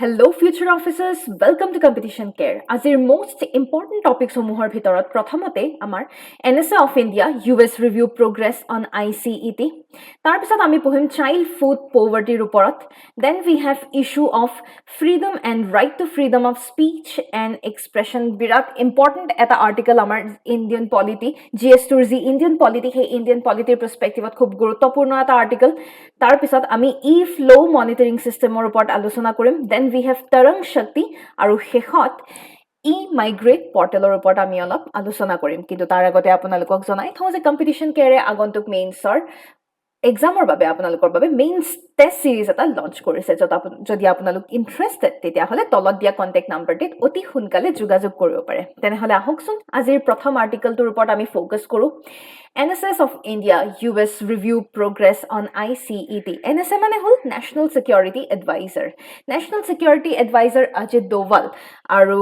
Hello future officers, welcome to Competition Care. Azir most important topics সমূহৰ ভিতৰত প্ৰথমতে আমাৰ NSA of India US review progress on ICET. তাৰ পিছত আমি পঢ়িম child food poverty ওপৰত. Then we have issue of freedom and right to freedom of speech and expression. Virat important এটা article আমাৰ Indian polity GS2 যি Indian polity সেই Indian polity perspectiveত খুব গুৰুত্বপূৰ্ণ এটা article. তাৰ পিছত আমি e-flow monitoring systemৰ ওপৰত আলোচনা কৰিম. Then we have Tarang Shakti আৰু শেষত e-migrate portalৰ ওপৰত আমি অলপ আলোচনা কৰিম কিন্তু তাৰ আগতে আপোনালোকক জনাই থওঁ যে কম্পিটিশন কেয়াৰে আগন্তুক মেইনছৰ এক্সামৰ বাবে আপোনালোকৰ বাবে মেইনছ টেষ্ট সিৰিজ এটা লঞ্চ কৰিছে যদি আপোনালোক ইন্টাৰেষ্টেড তেতিয়াহলে তলত দিয়া কন্টেক্ট নাম্বাৰটিত অতি সোনকালে যোগাযোগ কৰিব পাৰে তেনেহলে আহকচোন আজিৰ প্ৰথম আৰ্টিকেলটোৰ ওপৰত আমি ফোকাস কৰো NSS of India US review progress on ICET. NSA মানে হল National Security Advisor. National Security Advisor Ajit Doval আৰু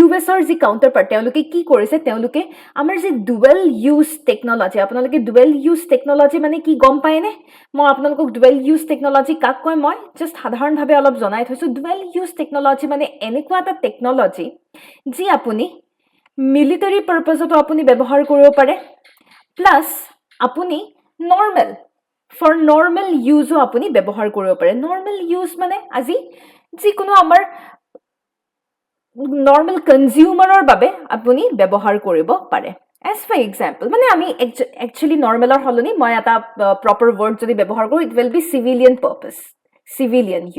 USৰ যি কাউন্টাৰপাৰ্ট তেওঁলোকে কি কৰিছে তেওঁলোকে আমাৰ যে ডুৱেল ইউজ টেকনলজি আপোনালোকে ডুৱেল ইউজ টেকনলজি মানে কি গম পায়নে মই আপোনালোকক ডুৱেল ইউজ টেকনলজি কাক কয় মই জাস্ট সাধাৰণভাৱে অলপ জনাই থৈছো ডুৱেল ইউজ টেকনলজি মানে এনেকুৱা এটা টেকনলজি যি আপুনি মিলিটাৰী পাৰপাজতো আপুনি ব্যৱহাৰ কৰিব পাৰে প্লাস আপুনি নৰ্মেল ইউজও আপুনি ব্যৱহাৰ কৰিব পাৰে নৰ্মেল ইউজ মানে আজি যিকোনো আমাৰ নৰ্মেল কনজিউমাৰৰ বাবে আপুনি ব্যৱহাৰ কৰিব পাৰে as for example মানে আমি actually নৰ্মেলৰ হলনি মই এটা প্ৰপাৰ ওয়াৰ্ড যদি ব্যৱহাৰ কৰো it will be civilian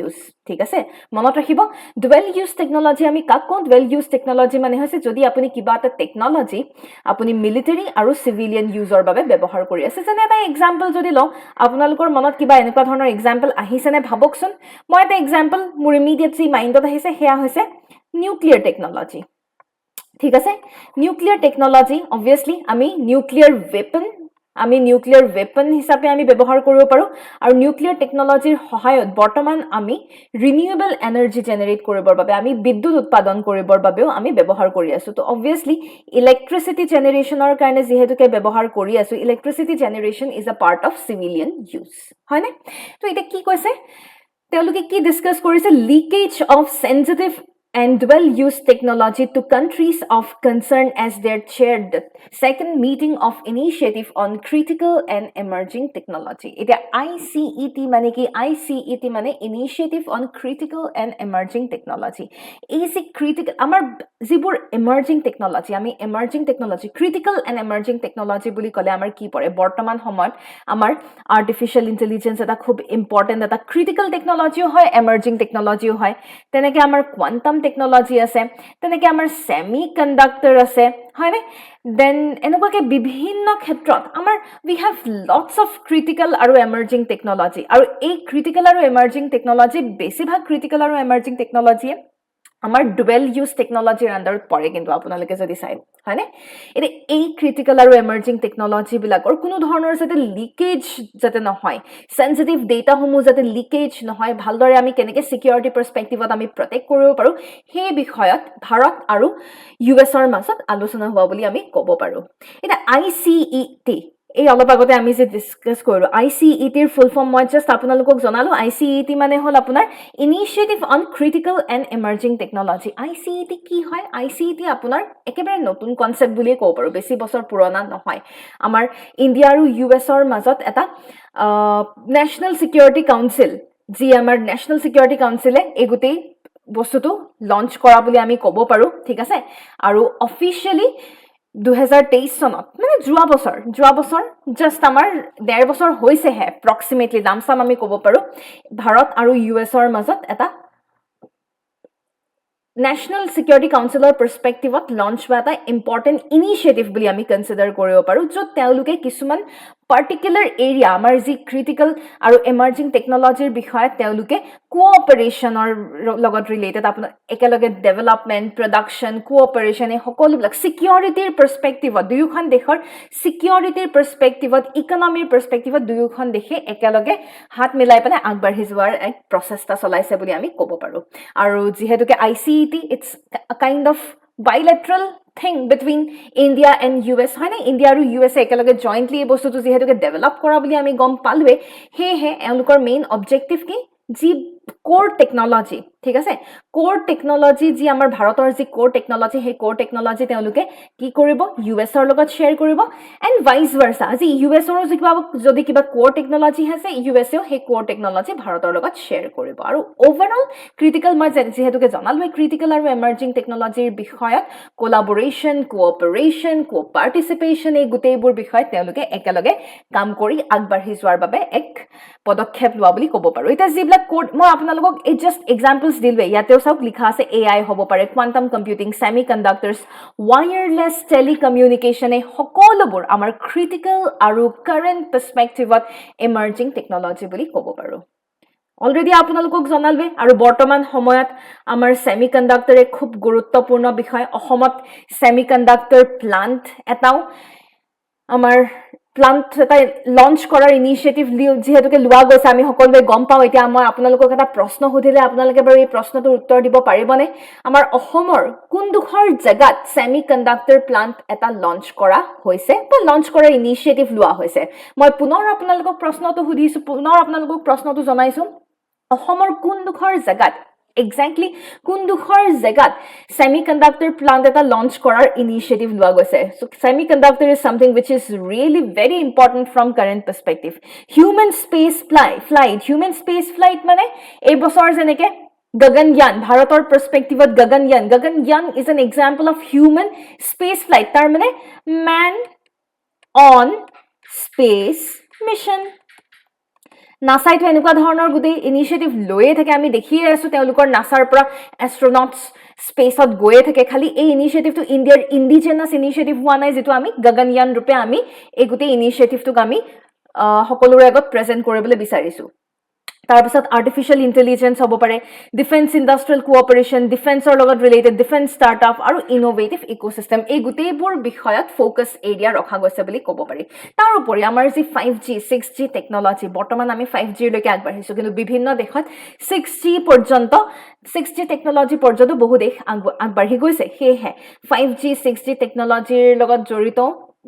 use ঠিক আছে মনত ৰাখিব ডুৱেল ইউজ টেকনলজি আমি কাক কওঁ ডুৱেল ইউজ টেকনলজি মানে হৈছে যদি আপুনি কিবা এটা টেকনলজি আপুনি মিলিটাৰী আৰু সিভিলিয়ান ইউজৰ বাবে ব্যৱহাৰ কৰি আছে যেনে এটা এক্সাম্পল যদি লওঁ আপোনালোকৰ মনত কিবা এনেকুৱা ধৰণৰ এক্সাম্পল আহিছে নে ভাবকচোন মই এটা এক্সাম্পল মোৰ ইমিডিয়েটলি মাইণ্ডত আহিছে হেয়া হৈছে নিউক্লিয়াৰ টেকনলজি ঠিক আছে নিউক্লিয়াৰ টেকনলজি obviously আমি নিউক্লিয়াৰ ওয়েপন হিচাপে আমি ব্যৱহাৰ কৰিব পাৰো আৰু নিউক্লিয়াৰ টেকনলজিৰ সহায়ত বৰ্তমান আমি ৰিনিউৱেবল এনাৰ্জি জেনাৰেট কৰিবৰ বাবে আমি বিদ্যুৎ উৎপাদন কৰিবৰ বাবেও আমি ব্যৱহাৰ কৰি আছো তো obviously ইলেক্ট্ৰিসিটি জেনাৰেশনৰ কাৰণে যেহেতুকে ব্যৱহাৰ কৰি আছো electricity generation is a part of civilian use হয়নে তো এটা কি কৈছে তেওঁলোকে কি ডিসকাস কৰিছে leakage of sensitive and dual-use technology to countries of concern as their chaired the second meeting of initiative on critical and emerging technology. It ICET mane ki ICET mane initiative on critical and emerging technology. Is critical amar jibur emerging technology ami emerging technology critical and emerging technology boli kole amar ki pore bortoman homoyot amar artificial intelligence eta khub important eta critical technology hoy emerging technology hoy teneke amar quantum technology আছে তেনেকে আমাৰ semiconductor আছে হয়নে then এনেকুৱাকে বিভিন্ন ক্ষেত্ৰত আমাৰ we have lots of critical আৰু emerging technology আৰু এই critical আৰু emerging technology বেছিভাগ critical আৰু emerging technology আমাৰ ডুৱেল ইউজ টেকনলজিৰ আন্ডাৰত পৰে কিন্তু আপোনালোকে যদি চাই হয়নে এতে এই ক্ৰিটিক্যাল আৰু এমাৰ্জিং টেকনলজি বিলাকৰ কোনো ধৰণৰ যাতে লিকেজ যাতে নহয় সেনসিটিভ ডেটা সমূহ যাতে লিকেজ নহয় ভালদৰে আমি কেনেকে সিকিউৰিটি পাৰ্সপেক্টিভত আমি প্ৰটেক্ট কৰিব পাৰো সেই বিষয়ত ভাৰত আৰু ইউএছৰ মাজত আলোচনা হোৱা বুলি আমি ক'ব পাৰো এটা আইসিইটি এই অলপ আগতে আমি যে ডিসকাস কৰিলো ICET এৰ ফুল ফৰ্ম মই জাস্ট আপোনালোকক জনালো ICET মানে হল আপোনাৰ initiative on critical and emerging technology ICET কি হয় ICET আপোনাৰ একেবাৰে নতুন কনসেপ্ট বুলি ক'ব পাৰো বেছি বছৰ পুৰণা নহয় আমাৰ ইন্ডিয়া আৰু ইউএছৰ মাজত এটা ন্যাশনাল সিকিউৰিটি কাউন্সিল যি আমাৰ ন্যাশনাল সিকিউৰিটি কাউন্সিলে এগুতেই বস্তুটো লঞ্চ কৰা বুলি আমি ক'ব পাৰো ঠিক আছে আৰু অফিশিয়ালি 2023 সনত মানে যোৱা বছৰ জাস্ট আমাৰ 1.5 বছৰ হৈছে হে এপ্ৰক্সিমেটলি দামসাম আমি ক'ব পাৰো ভাৰত আৰু ইউএছৰ মাজত এটা ন্যাশনাল সিকিউৰিটি কাউন্সিলৰ পাৰ্সপেক্টিভত লঞ্চ হোৱা এটা ইম্পৰ্টেন্ট ইনিশিয়েটিভ বুলি আমি কনসিডাৰ কৰিব পাৰো য'ত তেওঁলোকে কিছুমান পাৰ্টিকুলাৰ এৰিয়া আমাৰ যি ক্ৰিটিক্যাল আৰু এমাৰ্জিং টেকনলজিৰ বিষয়ে তেওঁলোকে কোঅপাৰেশনৰ লগত ৰিলেটেড আপোনাৰ একেলগে ডেভেলপমেন্ট প্ৰডাকশন কোঅপাৰেশন এই সকলোবিলাক সিকিউৰিটিৰ পাৰ্সপেক্টিভত দুয়োখন দেশৰ সিকিউৰিটিৰ পাৰ্সপেক্টিভত ইকনমিৰ পাৰ্সপেক্টিভত দুয়োখন দেশে একেলগে হাত মিলাই পেলাই আগবাঢ়ি যোৱাৰ এক প্ৰচেষ্টা চলাইছে বুলি আমি ক'ব পাৰো আৰু যেহেতুকে ICET it's a kind of bilateral thing between India and US হয় না ইন্ডিয়া আৰু USA একেলগে জয়েন্টলি এই বস্তুটো যেহেতুকে ডেভেলপ কৰা বুলি আমি গম পালৱে হে এওঁলোকৰ মেইন অবজেক্টিভ কি যি কোৰ টেকনলজি ঠিক আছে কোৰ টেকনলজি যি আমাৰ ভাৰতৰ যি কোৰ টেকনলজি সেই কোৰ টেকনলজি তেওঁলোকে কি কৰিব ইউএছৰ লগত শ্বেয়াৰ কৰিব এণ্ড ভাইচ ভাৰ্চা আজি ইউএছৰ যদি কিবা কোৰ টেকনলজি আছে ইউএছএও সেই কোৰ টেকনলজি ভাৰতৰ লগত শ্বেয়াৰ কৰিব আৰু ওভাৰঅল ক্ৰিটিকেল মই যিহেতুকে জনালোৱে ক্ৰিটিকেল আৰু এমাৰ্জিং টেকনলজিৰ বিষয়ত কোলাবৰেশ্যন কোঅপাৰেশ্যন কোপাৰ্টিচিপেশ্যন এই গোটেইবোৰ বিষয়ত তেওঁলোকে একেলগে কাম কৰি আগবাঢ়ি যোৱাৰ বাবে এক পদক্ষেপ লোৱা বুলি ক'ব পাৰো এটা যিবিলাক কোড মই আপোনালোকক এই জাস্ট এক্সাম্পলছ দিলৱে ইয়াতেও চাওক লিখা আছে এআই হ'ব পাৰে quantum computing semiconductors wireless telecommunication এই সকলোবোৰ আমাৰ ক্ৰিটিকেল আৰু কাৰেণ্ট পাৰ্সপেক্টিভত এমাৰ্জিং টেকনলজি বুলি ক'ব পাৰো অলৰেডি আপোনালোকক জনালৱে আৰু বৰ্তমান সময়ত আমাৰ সেমি কণ্ডাক্টৰ এক খুব গুৰুত্বপূৰ্ণ বিষয় অসমত সেমি কণ্ডাক্টৰ প্লান্ট এটাও আমাৰ প্লান্ট এটা লঞ্চ কৰাৰ ইনিচিয়েটিভ যেহেতুকে লোৱা গৈছে আমি সকলোৱে গম পাওঁ এতিয়া মই আপোনালোকক এটা প্ৰশ্ন সুধিলে আপোনালোকে বাৰু এই প্ৰশ্নটোৰ উত্তৰ দিব পাৰিবনে আমাৰ অসমৰ কোনডোখৰ জেগাত সেমি কণ্ডাক্টৰ প্লান্ট এটা লঞ্চ কৰা হৈছে বা লঞ্চ কৰাৰ ইনিচিয়েটিভ লোৱা হৈছে মই পুনৰ আপোনালোকক প্ৰশ্নটো সুধিছো পুনৰ আপোনালোকক প্ৰশ্নটো জনাইছো অসমৰ কোনডোখৰ জেগাত exactly কোনডোখৰ জেগাত semiconductor plant এটা launch কৰাৰ initiative লোৱা গৈছে so semiconductor is something which is really very important from current perspective human space flight মানে এই বছৰ যেনেকে গগনয়ান ভাৰতৰ perspectiveত Gaganyaan is an example of human space flight তাৰ মানে man on space mission নাসাই তো এনেকুৱা ধৰণৰ গুটেই ইনিচিয়েটিভ লৈয়ে থাকে আমি দেখিয়ে আছো তেওঁলোকৰ নাসাৰ পৰা এষ্ট্ৰোনটস স্পেচত গৈয়ে থাকে খালি এই ইনিচিয়েটিভটো ইণ্ডিয়াৰ ইণ্ডিজিনাছ ইনিচিয়েটিভ হোৱা নাই যেটো আমি গগনয়ান ৰূপে আমি এই গুটেই ইনিচিয়েটিভটোক আমি সকলোৰে আগত প্ৰেজেন্ট কৰিবলৈ বিচাৰিছো তাৰপিছত আৰ্টিফিশিয়াল ইন্টেলিজেন্স হ'ব পাৰে ডিফেন্স ইন্ডাষ্ট্ৰিয়েল কোঅপাৰেশ্যন ডিফেন্সৰ লগত ৰিলেটেড ডিফেন্স ষ্টাৰ্টআপ আৰু ইনোভেটিভ ইকোসিস্টেম এই গোটেইবোৰ বিষয়ত ফোকাস এৰিয়া ৰখা গৈছে বুলি ক'ব পাৰি তাৰ উপৰি আমাৰ যি 5G 6G টেকনলজি বৰ্তমান আমি 5G লৈকে আগবাঢ়িছো কিন্তু বিভিন্ন দেশত 6G টেকনলজি পৰ্যন্ত বহু দেশ আগবাঢ়ি গৈছে সেয়েহে 5G 6G টেকনলজিৰ লগত জড়িত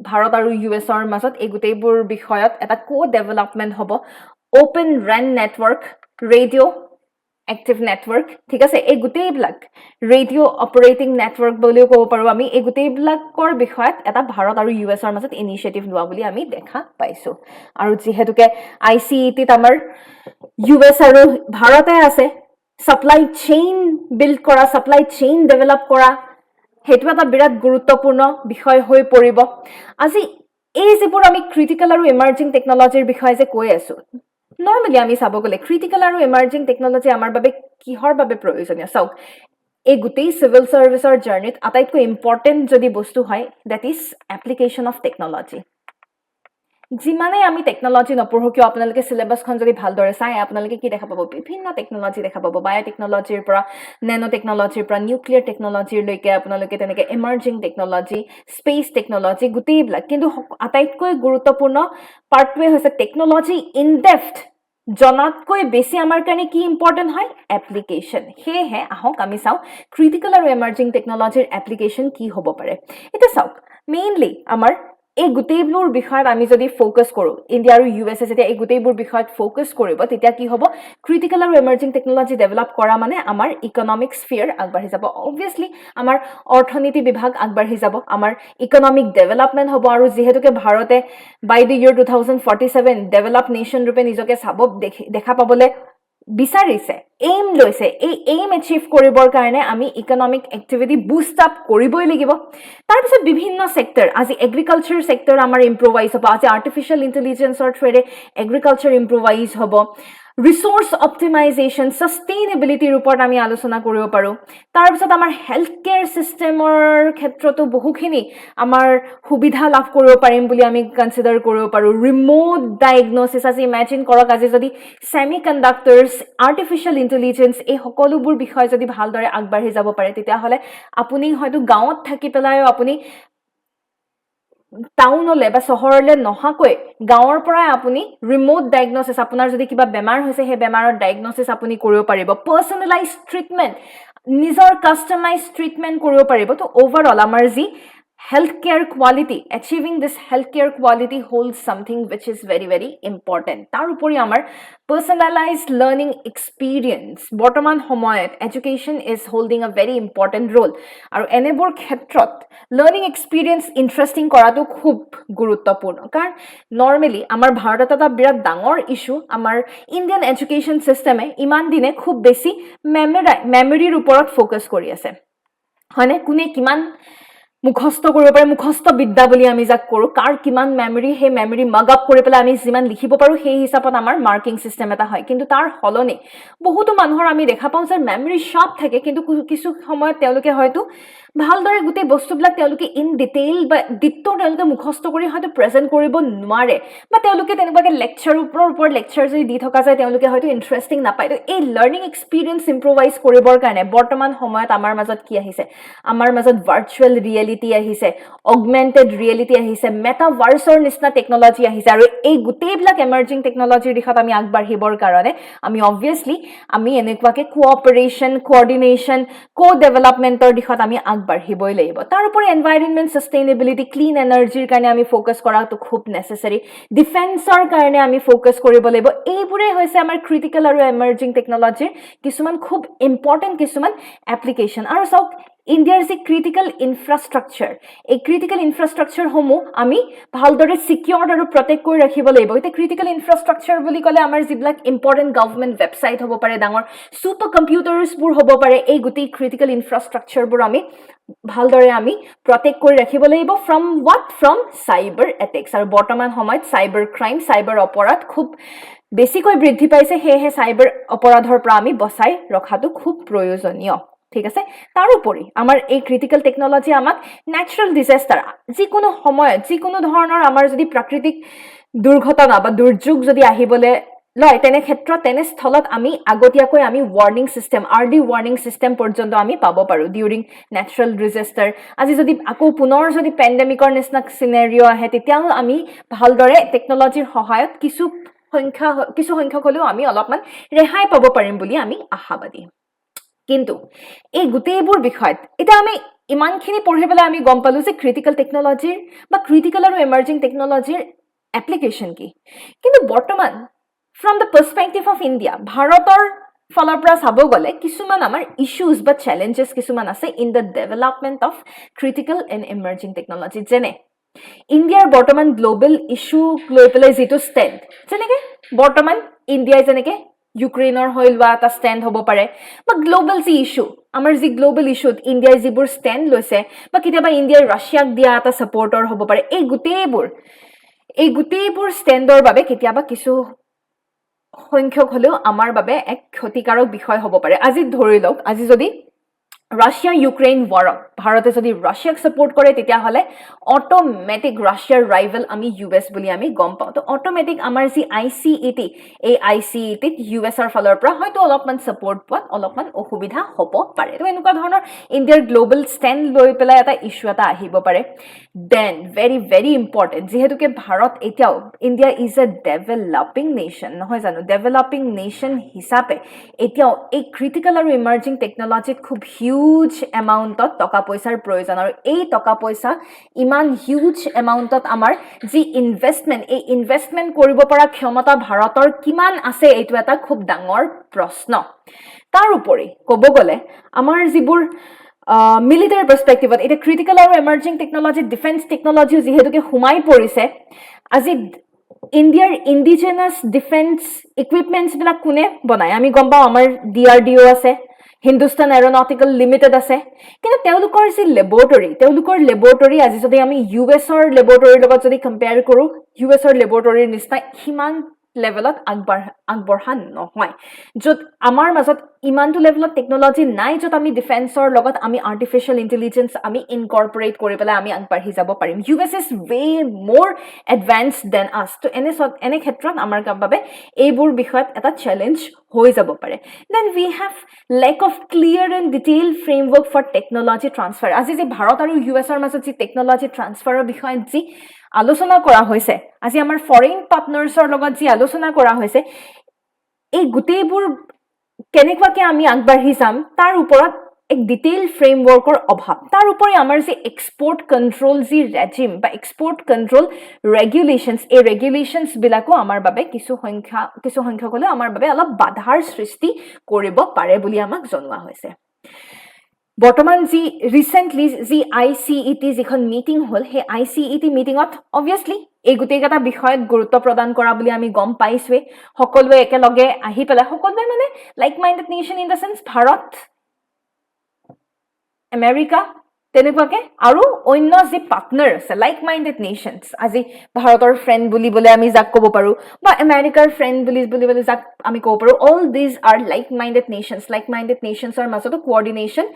ভাৰত আৰু ইউএছৰ মাজত এই গোটেইবোৰ বিষয়ত এটা কো-ডেভেলপমেন্ট হ'ব open RAN network radio active network ঠিক আছে এই গোটেইবিলাক radio operating network বুলিও ক'ব পাৰো আমি এই গোটেইবিলাকৰ বিষয়ত এটা ভাৰত আৰু ইউএছৰ মাজত ইনিচিয়েটিভ লোৱা বুলি আমি দেখা পাইছো আৰু যেহেতুকে ICET আমাৰ ইউএছ আৰু ভাৰতে আছে সাপ্লাই চেইন বিল্ড কৰা সাপ্লাই চেইন ডেভেলপ কৰা হেতু এটা বিৰাট গুৰুত্বপূৰ্ণ বিষয় হৈ পৰিব আজি এই যেবোৰ আমি ক্ৰিটিকেল আৰু এমাৰ্জিং টেকনলজিৰ বিষয় যে কৈ আছো নৰ্মেলি আমি চাব গলে ক্ৰিটিকেল আৰু এমাৰ্জিং টেকনলজি আমাৰ বাবে কিহৰ বাবে প্ৰয়োজনীয় চাওক এই গোটেই সিভিল সাৰ্ভিসৰ জাৰ্নিত আটাইতকৈ ইম্পৰ্টেন্ট যদি বস্তু হয় that is application of technology যিমানে আমি টেকনলজি নপঢ়ো কিয় আপোনালোকে সিলেবাসখন যদি ভালদৰে চাই আপোনালোকে কি দেখা পাব বিভিন্ন টেকনলজি দেখা পাব বায়োটেকনলজিৰ পৰা নেনো টেকনলজিৰ পৰা নিউক্লিয়াৰ টেকনলজিৰ লৈকে আপোনালোকে তেনেকে এমাৰ্জিং টেকনলজি স্পেচ টেকনলজি গোটেইবিলাক কিন্তু আটাইতকৈ গুৰুত্বপূৰ্ণ পাৰ্টৱে হৈছে টেকনলজি ইন ডেপথ জনাতকৈ বেছি আমাৰ কাৰণে কি ইম্পৰ্টেন্ট হয় এপ্লিকেশন হেহে আহক আমি চাও ক্ৰিটিকেল আৰু এমাৰ্জিং টেকনলজিৰ এপ্লিকেশন কি হ'ব পাৰে এটা চাওক মেইনলি আমাৰ এই গোটেইবোৰ বিষয়ত আমি যদি ফোকাস কৰো ইন্ডিয়া আৰু ইউএসএ যেতিয়া এই গোটেইবোৰ বিষয়ত ফোকাস কৰিব তেতিয়া কি হ'ব ক্ৰিটিকেল আৰু এমাৰ্জিং টেকনলজি ডেভেলপ কৰা মানে আমাৰ ইকোনমিক স্ফিয়াৰ আগবাঢ়ি যাব অবভিয়াসলি আমাৰ অৰ্থনীতি বিভাগ আগবাঢ়ি যাব আমাৰ ইকোনমিক ডেভেলপমেন্ট হ'ব আৰু যেহেতুকে ভাৰতে by the year 2047 develop nation ৰূপে নিজকে চাব দেখা পাবলে বিচাৰিছে এইম লৈছে এই এইম এচিভ কৰিবৰ কাৰণে আমি ইকোনমিক এক্টিভিটি বুষ্ট আপ কৰিবই লাগিব তাৰ পিছত বিভিন্ন সেক্টৰ আজি এগ্ৰিকালচাৰ সেক্টৰ আমাৰ ইম্প্ৰোভাইজ হ'ব আজি আৰ্টিফিশিয়াল ইন্টেলিজেন্সৰ থ্ৰুৰে এগ্ৰিকালচাৰ ইম্প্ৰোভাইজ হ'ব ৰিসোৰ্স অপটিমাইজেশন সাস্টেইনেবিলিটিৰ ওপৰত আমি আলোচনা কৰিব পাৰো তাৰ পিছত আমাৰ হেলথ কেয়াৰ সিস্টেমৰ ক্ষেত্ৰতো বহুখিনি আমাৰ সুবিধা লাভ কৰিব পাৰিম বুলি আমি কনসিডাৰ কৰিব পাৰো ৰিমোট ডায়াগনোসিস আজি ইমাজিন কৰক আজি যদি সেমিকণ্ডাক্টৰ্ছ আৰ্টিফিশিয়াল ইন্টেলিজেন্স এই সকলোবোৰ বিষয় যদি ভালদৰে আগবাঢ়ি যাব পাৰে তেতিয়া হলে আপুনি হয়তো গাঁৱত থাকি পেলাইও আপুনি টাউনলে বা চহৰলে নহাকৈ গাঁৱৰ পৰাই আপুনি ৰিমোট ডায়াগনোসিস আপোনাৰ যদি কিবা বেমাৰ হৈছে হে বেমাৰৰ ডায়াগনোসিস আপুনি কৰিব পাৰিব পাৰ্সোনালাইজড ট্ৰিটমেন্ট নিজৰ কাস্টমাইজ ট্ৰিটমেন্ট কৰিব পাৰিব তো ওভাৰঅল আমাৰ যি healthcare quality, achieving this healthcare quality holds something which is very very important. Tar upori amar personalized learning experience বৰ্তমান সময়ত education is holding a very important role আৰু এনেবোৰ ক্ষেত্ৰত learning experience interesting কৰাটো খুব গুৰুত্বপূৰ্ণ কাৰণ normally আমাৰ ভাৰতত এটা বিৰাট ডাঙৰ ইস্যু আমাৰ ইণ্ডিয়ান এডুকেশ্যন সিস্টেমে ইমান দিনে খুব বেছি মেমৰিৰ ওপৰত ফোকাস কৰি আছে হয়নে কোনে কিমান মুখস্থ কৰিব পাৰে মুখস্থ বিদ্যা বুলি আমি যাক কৰো কাৰ কিমান মেমৰি হে মেমৰি মগ আপ কৰি পেলাই আমি যিমান লিখিব পাৰো সেই হিচাপত আমাৰ মাৰ্কিং সিস্টেম এটা হয় কিন্তু তাৰ হলনে বহুতো মানুহৰ আমি দেখা পাওঁ যে মেমৰি শপ থাকে কিন্তু কিছু সময়ত তেওঁলোকে হয়তো ভালদৰে গুটে বস্তুবিলাক তেওঁলোকে ইন ডিটেইল বা দিত্ত তেওঁলোকে মুখস্থ কৰি হয়তো প্ৰেজেন্ট কৰিব নোৱাৰে বা তেওঁলোকে তেনেকুৱাকে লেকচাৰ ওপৰ লেকচাৰ যদি দি থকা যায় তেওঁলোকে হয়তো ইন্টাৰেষ্টিং নাপায় তো এই লাৰ্নিং এক্সপেৰিয়েন্স ইম্প্ৰোভাইজ কৰিবৰ কাৰণে বৰ্তমান সময়ত আমাৰ মাজত কি আহিছে আমাৰ মাজত ভাৰ্চুৱেল ৰিয়েলিটি আহিছে অগমেন্টেড ৰিয়েলিটি আহিছে মেটাভাৰ্ছৰ নিচিনা টেকনলজি আহিছে আৰু এই গুটেইবিলাক এমাৰ্জিং টেকনলজিৰ দিশত আমি আগবাঢ়িবৰ কাৰণে আমি অবভিয়াছলি আমি এনেকুৱাকে কোঅপাৰেচন কোঅৰ্ডিনেচন কো-ডেভেলপমেন্টৰ দিশত আমি আগবাঢ়িবই লাগিব তাৰ উপৰি এনভাইৰনমেন্ট সাস্টেইনেবিলিটি ক্লিন এনাৰ্জিৰ কাৰণে আমি ফোকাস কৰাটো খুব নেসেসাৰী ডিফেন্সৰ কাৰণে আমি ফোকাস কৰিব লাগিব এইবোৰে হৈছে আমাৰ ক্ৰিটিকেল আৰু এমাৰ্জিং টেকনলজিৰ কিছুমান খুব ইম্পৰ্টেন্ট কিছুমান এপ্লিকেশন আৰু সব ইণ্ডিয়াৰ যে ক্ৰিটিকেল ইনফ্ৰাষ্ট্ৰাকচাৰ এই ক্ৰিটিকেল ইনফ্ৰাষ্ট্ৰাকচাৰ সমূহ আমি ভালদৰে সিকিউৰড আৰু প্ৰটেক্ট কৰি ৰাখিব লাগিব এটা ক্ৰিটিকেল ইনফ্ৰাষ্ট্ৰাকচাৰ বুলি ক'লে আমাৰ যিবিলাক ইম্পৰ্টেন্ট গভৰ্নমেন্ট ওয়েবসাইট হ'ব পাৰে ডাঙৰ সুপাৰ কম্পিউটাৰ্ছ বোৰ হ'ব পাৰে এই গুটি ক্ৰিটিকেল ইনফ্ৰাষ্ট্ৰাকচাৰ বোৰ আমি ভালদৰে আমি প্ৰটেক্ট কৰি ৰাখিব লাগিব ফ্ৰম সাইবাৰ এটেক্স আৰু বৰ্তমান সময়ত সাইবাৰ ক্ৰাইম সাইবাৰ অপৰাধ খুব বেছিকৈ বৃদ্ধি পাইছে হেহে সাইবাৰ অপৰাধৰ পৰা আমি বচাই ৰখাটো খুব প্ৰয়োজনীয় ঠিক আছে তাৰ উপৰি আমাৰ এই ক্ৰিটিকেল টেকনলজি আমাক ন্যাচাৰাল ডিজাস্টাৰ যিকোনো সময়ত যিকোনো ধৰণৰ আমাৰ যদি প্ৰাকৃতিক দুৰ্ঘটনা বা দুৰ্যোগ যদি আহিবলে লয় তেনে ক্ষেত্ৰত তেনে স্থলত আমি আগতীয়াকৈ আমি ওয়াৰ্নিং সিস্টেম আৰডি ওয়াৰ্নিং সিস্টেম পৰ্যন্ত আমি পাব পাৰো ডিউৰিং ন্যাচাৰাল ডিজাস্টাৰ আজি যদি আকৌ পুনৰ যদি পেণ্ডেমিকৰ নিচিনা সিনাৰিও আহে তেতিয়াও আমি ভালদৰে টেকনলজিৰ সহায়ত কিছু সংখ্যক হলেও আমি অলপমান ৰেহাই পাব পাৰিম বুলি আমি আশাবাদী কিন্তু এই গুটেইবোৰ বিষয়ত এটা আমি ইমানখিনি পঢ়িবলৈ আমি গম পালো যে ক্ৰিটিকেল টেকনলজিৰ বা ক্ৰিটিকেল আৰু এমাৰ্জিং টেকনলজিৰ এপ্লিকেশন কি কিন্তু বৰ্তমান from the perspective of India ভাৰতৰ ফালৰ পৰা চাব গলে কিছুমান আমাৰ ইস্যুজ বা চ্যালেঞ্জেস কিছুমান আছে in the development of critical and emerging technology যেনে ইণ্ডিয়াৰ বৰ্তমান গ্লোবাল ইস্যু লৈ পেলাই যেটো ষ্টেণ্ড যেনেকে বৰ্তমান ইণ্ডিয়াই যেনেকে ইউক্ৰেইনৰ হইলৱা এটা ষ্টেণ্ড হ'ব পাৰে বা গ্লোবাল যি ইস্যু আমাৰ যি গ্লোবাল ইস্যুত ইণ্ডিয়াই যিবোৰ ষ্টেণ্ড লৈছে বা কেতিয়াবা ইণ্ডিয়াই ৰাছিয়াক দিয়া এটা সাপোৰ্টৰ হ'ব পাৰে এই গুটেইবোৰ ষ্টেণ্ডৰ বাবে কেতিয়াবা কিছু সংখ্যক হলেও আমাৰ বাবে এক ক্ষতিকাৰক বিষয় হ'ব পাৰে আজি ধৰি লওক আজি যদি ৰাছিয়া ইউক্ৰেইন ওয়াৰ ভাৰতে যদি ৰাছিয়াক সাপোৰ্ট কৰে তেতিয়া হলে অটোমেটিক ৰাছিয়াৰ ৰাইভাল আমি ইউএছ বুলি আমি গম পাওঁ তো অটোমেটিক আমাৰ যি আইসিইটি এই আইসিইটি ইউএছ ৰ ফালৰ পৰা হয়তো অলপমান সাপোৰ্ট পোৱাত অলপমান অসুবিধা হ'ব পাৰে তো এনেকুৱা ধৰণৰ ইণ্ডিয়াৰ গ্লোবাল ষ্টেণ্ড লৈ পেলাই এটা ইস্যু এটা আহিব পাৰে দেন ভেৰি ইম্পৰ্টেন্ট যেহেতুকে ভাৰত এতিয়াও India is a developing nation নহয় জানো ডেভেলপিং নেশ্যন হিচাপে এতিয়াও এই ক্ৰিটিকেল আৰু ইমাৰ্জিং টেকনলজিত খুব হিউজ এমাউন্টত টকা পইচাৰ প্ৰয়োজন আৰু এই টকা পইচা ইমান হিউজ এমাউন্টত আমাৰ যি ইনভেষ্টমেন্ট এই ইনভেষ্টমেন্ট কৰিব পৰা ক্ষমতা ভাৰতৰ কিমান আছে এইটো এটা খুব ডাঙৰ প্ৰশ্ন তাৰ উপৰি ক'ব গলে আমাৰ যিবোৰ মিলিটাৰী পাৰ্সপেক্টিভত এটা ক্ৰিটিকেল আৰু এমাৰ্জিং টেকনলজি ডিফেন্স টেকনলজি যেহেতুকে হুমাই পৰিছে আজি ইণ্ডিয়াৰ ইণ্ডিজিনাছ ডিফেন্স ইকুইপমেন্টছ বিলাক কোনে বনায় আমি গম পাওঁ আমাৰ ডিআৰডিও আছে হিন্দুস্তান এৰোনটিক্যাল লিমিটেড আছে কিন্তু তেওঁলোকৰ যি লেবৰেটৰী আজি যদি আমি ইউএছৰ লেবৰেটৰীৰ লগত যদি কম্পেয়াৰ কৰো ইউএছৰ লেবৰেটৰীৰ নিচিনা হিমান লেভেলত আগবঢ়া নহয় যত আমাৰ মাজত ইমানটো লেভেলত টেকনলজি নাই যত আমি ডিফেন্সৰ লগত আমি আৰ্টিফিশিয়াল ইন্টেলিজেন্স আমি ইনকৰ্পোৰেট কৰি পেলাই আমি আগবাঢ়ি যাব পাৰিম ইউএছ ইজ ৱে মোৰ এডভান্সড দেন আছ তো এনে ক্ষেত্ৰত আমাৰ বাবে এইবোৰ বিষয়ত এটা চ্যালেঞ্জ হৈ যাব পাৰে then we have lack of clear and detail framework for technology transfer আজি যে ভাৰত আৰু ইউএছৰ মাজত যি টেকনলজি ট্ৰান্সফাৰৰ বিষয়ত যি আলোচনা কৰা হৈছে আজি আমাৰ ফৰেইন পাৰ্টনাৰ্ছৰ লগত যি আলোচনা কৰা হৈছে এই গুটেইবোৰ কেনেকুৱাকে আমি আগবাঢ়ি যাম তাৰ ওপৰত এক ডিটেইল ফ্ৰেমৱৰ্কৰ অভাৱ তাৰ উপৰি আমাৰ যে এক্সপোৰ্ট কন্ট্ৰোল যি ৰেজিম বা এক্সপোৰ্ট কন্ট্ৰোল ৰেগুলেশনস এই ৰেগুলেশনস বিলাকো আমাৰ বাবে কিছু সংখ্যক হলে আমাৰ বাবে অলপ বাধাৰ সৃষ্টি কৰিব পাৰে বুলি আমাক জনোৱা হৈছে বৰ্তমান যি ৰিসেন্টলি যি আইসিইটি যিখন মিটিং হল হে আইসিইটি মিটিংত অবভিয়াসলি এই গুটেইটা বিষয়ত গুৰুত্ব প্ৰদান কৰা বুলি আমি গম পাইছোৱে সকলোৱে একেলগে আহি পেলাই সকলোৱে মানে like minded nation in the sense Bharat America তেনেকুৱাকে আৰু অন্য যি পাৰ্টনাৰ আছে লাইক মাইন্ডেড নেশনস আজি ভাৰতৰ ফ্ৰেণ্ড বুলিবলৈ আমি যাক ক'ব পাৰো বা আমেৰিকাৰ ফ্ৰেণ্ড বুলিবলৈ যাক আমি ক'ব পাৰো all these are like minded নেশনসৰ মাজত কোঅৰ্ডিনেশন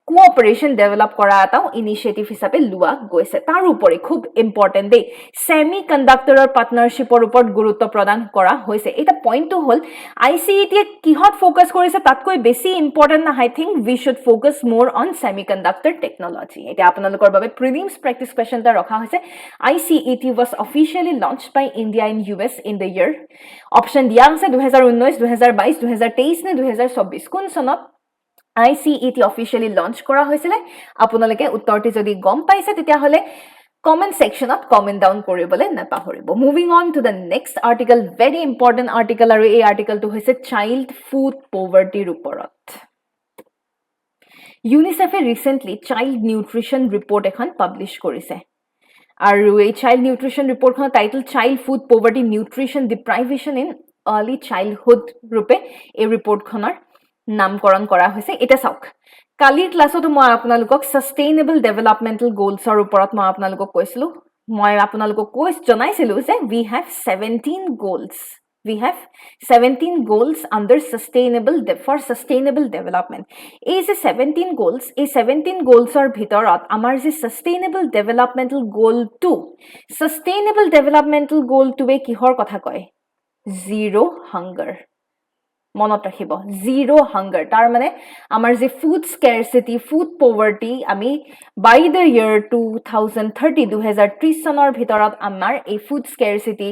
কোঅপাৰেশন ডেভেলপ কৰা এটা ইনিশিয়েটিভ হিচাপে লোৱা গৈছে তাৰ উপৰি খুব ইম্পৰ্টেন্ট দেই সেমি কণ্ডাক্টৰৰ পাৰ্টনাৰশ্বিপৰ ওপৰত গুৰুত্ব প্ৰদান কৰা হৈছে এটা পইণ্টটো হ'ল আইসিইটি কিহত ফোকাস কৰিছে তাতকৈ বেছি ইম্পৰ্টেন্ট না আই থিংক উই শুড ফোকাস মোৰ অন সেমি কণ্ডাক্টৰ টেকনলজি এটা আপোনালোকৰ বাবে প্ৰিলিমছ প্ৰেক্টিছ কোৱেশ্চন এটা ৰখা হৈছে আইসিইটি was officially launched by India in US in the year option দিয়া আছে 2019 2022 2023 নে 2024 কোন চনত আইসিইটি অফিচিয়ালি লঞ্চ কৰা হৈছিল আপোনালোকে উত্তৰটি যদি গম পাইছে তেতিয়া হলে কমেন্ট সেকশনত কমেন্ট ডাউন কৰিবলৈ নাপাহৰিব moving on to the next article very important article আৰু এই আৰ্টিকলটো হৈছে চাইল্ড ফুড পভাৰ্টিৰ ওপৰত ইউনিসেফে ৰিসেন্টলি চাইল্ড নিউট্ৰিশন ৰিপৰ্ট এখন পাবলিশ কৰিছে আৰু এই চাইল্ড নিউট্ৰিশন ৰিপৰ্টখনৰ title child food poverty nutrition deprivation in early childhood ৰূপে এই ৰিপৰ্টখনৰ নামকৰণ কৰা হৈছে এটা চাওক কালিৰ ক্লাছত মই আপোনালোকক সাস্টেইনেবল ডেভেলপমেন্টাল গোলছৰ ওপৰত মই আপোনালোকক কৈছিলো মই আপোনালোকক জনাইছিলো যে we have 17 goals under sustainable development এই যে 17 goals এই 17 goalsৰ ভিতৰত আমাৰ যে sustainable developmental goal 2 এ কিহৰ কথা কয় zero hunger মনত ৰাখিব জিৰো হাংগাৰ তাৰ মানে আমাৰ যে ফুড স্কাৰচিটি ফুড পভাৰ্টি আমি বাই দ্য ইয়াৰ 2030 চনৰ ভিতৰত আমাৰ এই ফুড স্কাৰচিটি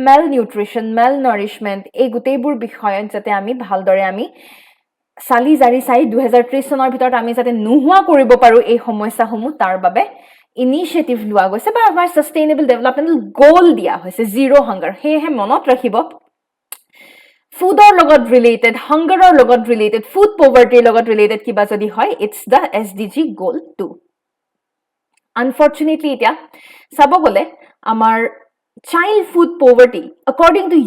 মেল নিউট্ৰিশন মেল নাৰিশমেন্ট এই গোটেইবোৰ বিষয়ত যাতে আমি ভালদৰে আমি চালি জাৰি চাই 2030 চনৰ ভিতৰত আমি যাতে নোহোৱা কৰিব পাৰো এই সমস্যাসমূহ তাৰ বাবে ইনিশিয়েটিভ লোৱা গৈছে বা আমাৰ সাস্টেইনেবল ডেভেলপমেন্টাল গোল দিয়া হৈছে জিৰো হাংগাৰ হেহে মনত ৰাখিব ফুডৰ লগত ৰিলেটেড হাংগাৰৰ লগত ৰিলেটেড ফুড পভাৰ্টিৰ লগত ৰিলেটেড কিবা যদি হয় ইটস দা এছডিজি গোল 2 আনফৰচুনেটলি এতিয়া চাব গলে আমাৰ child food poverty according to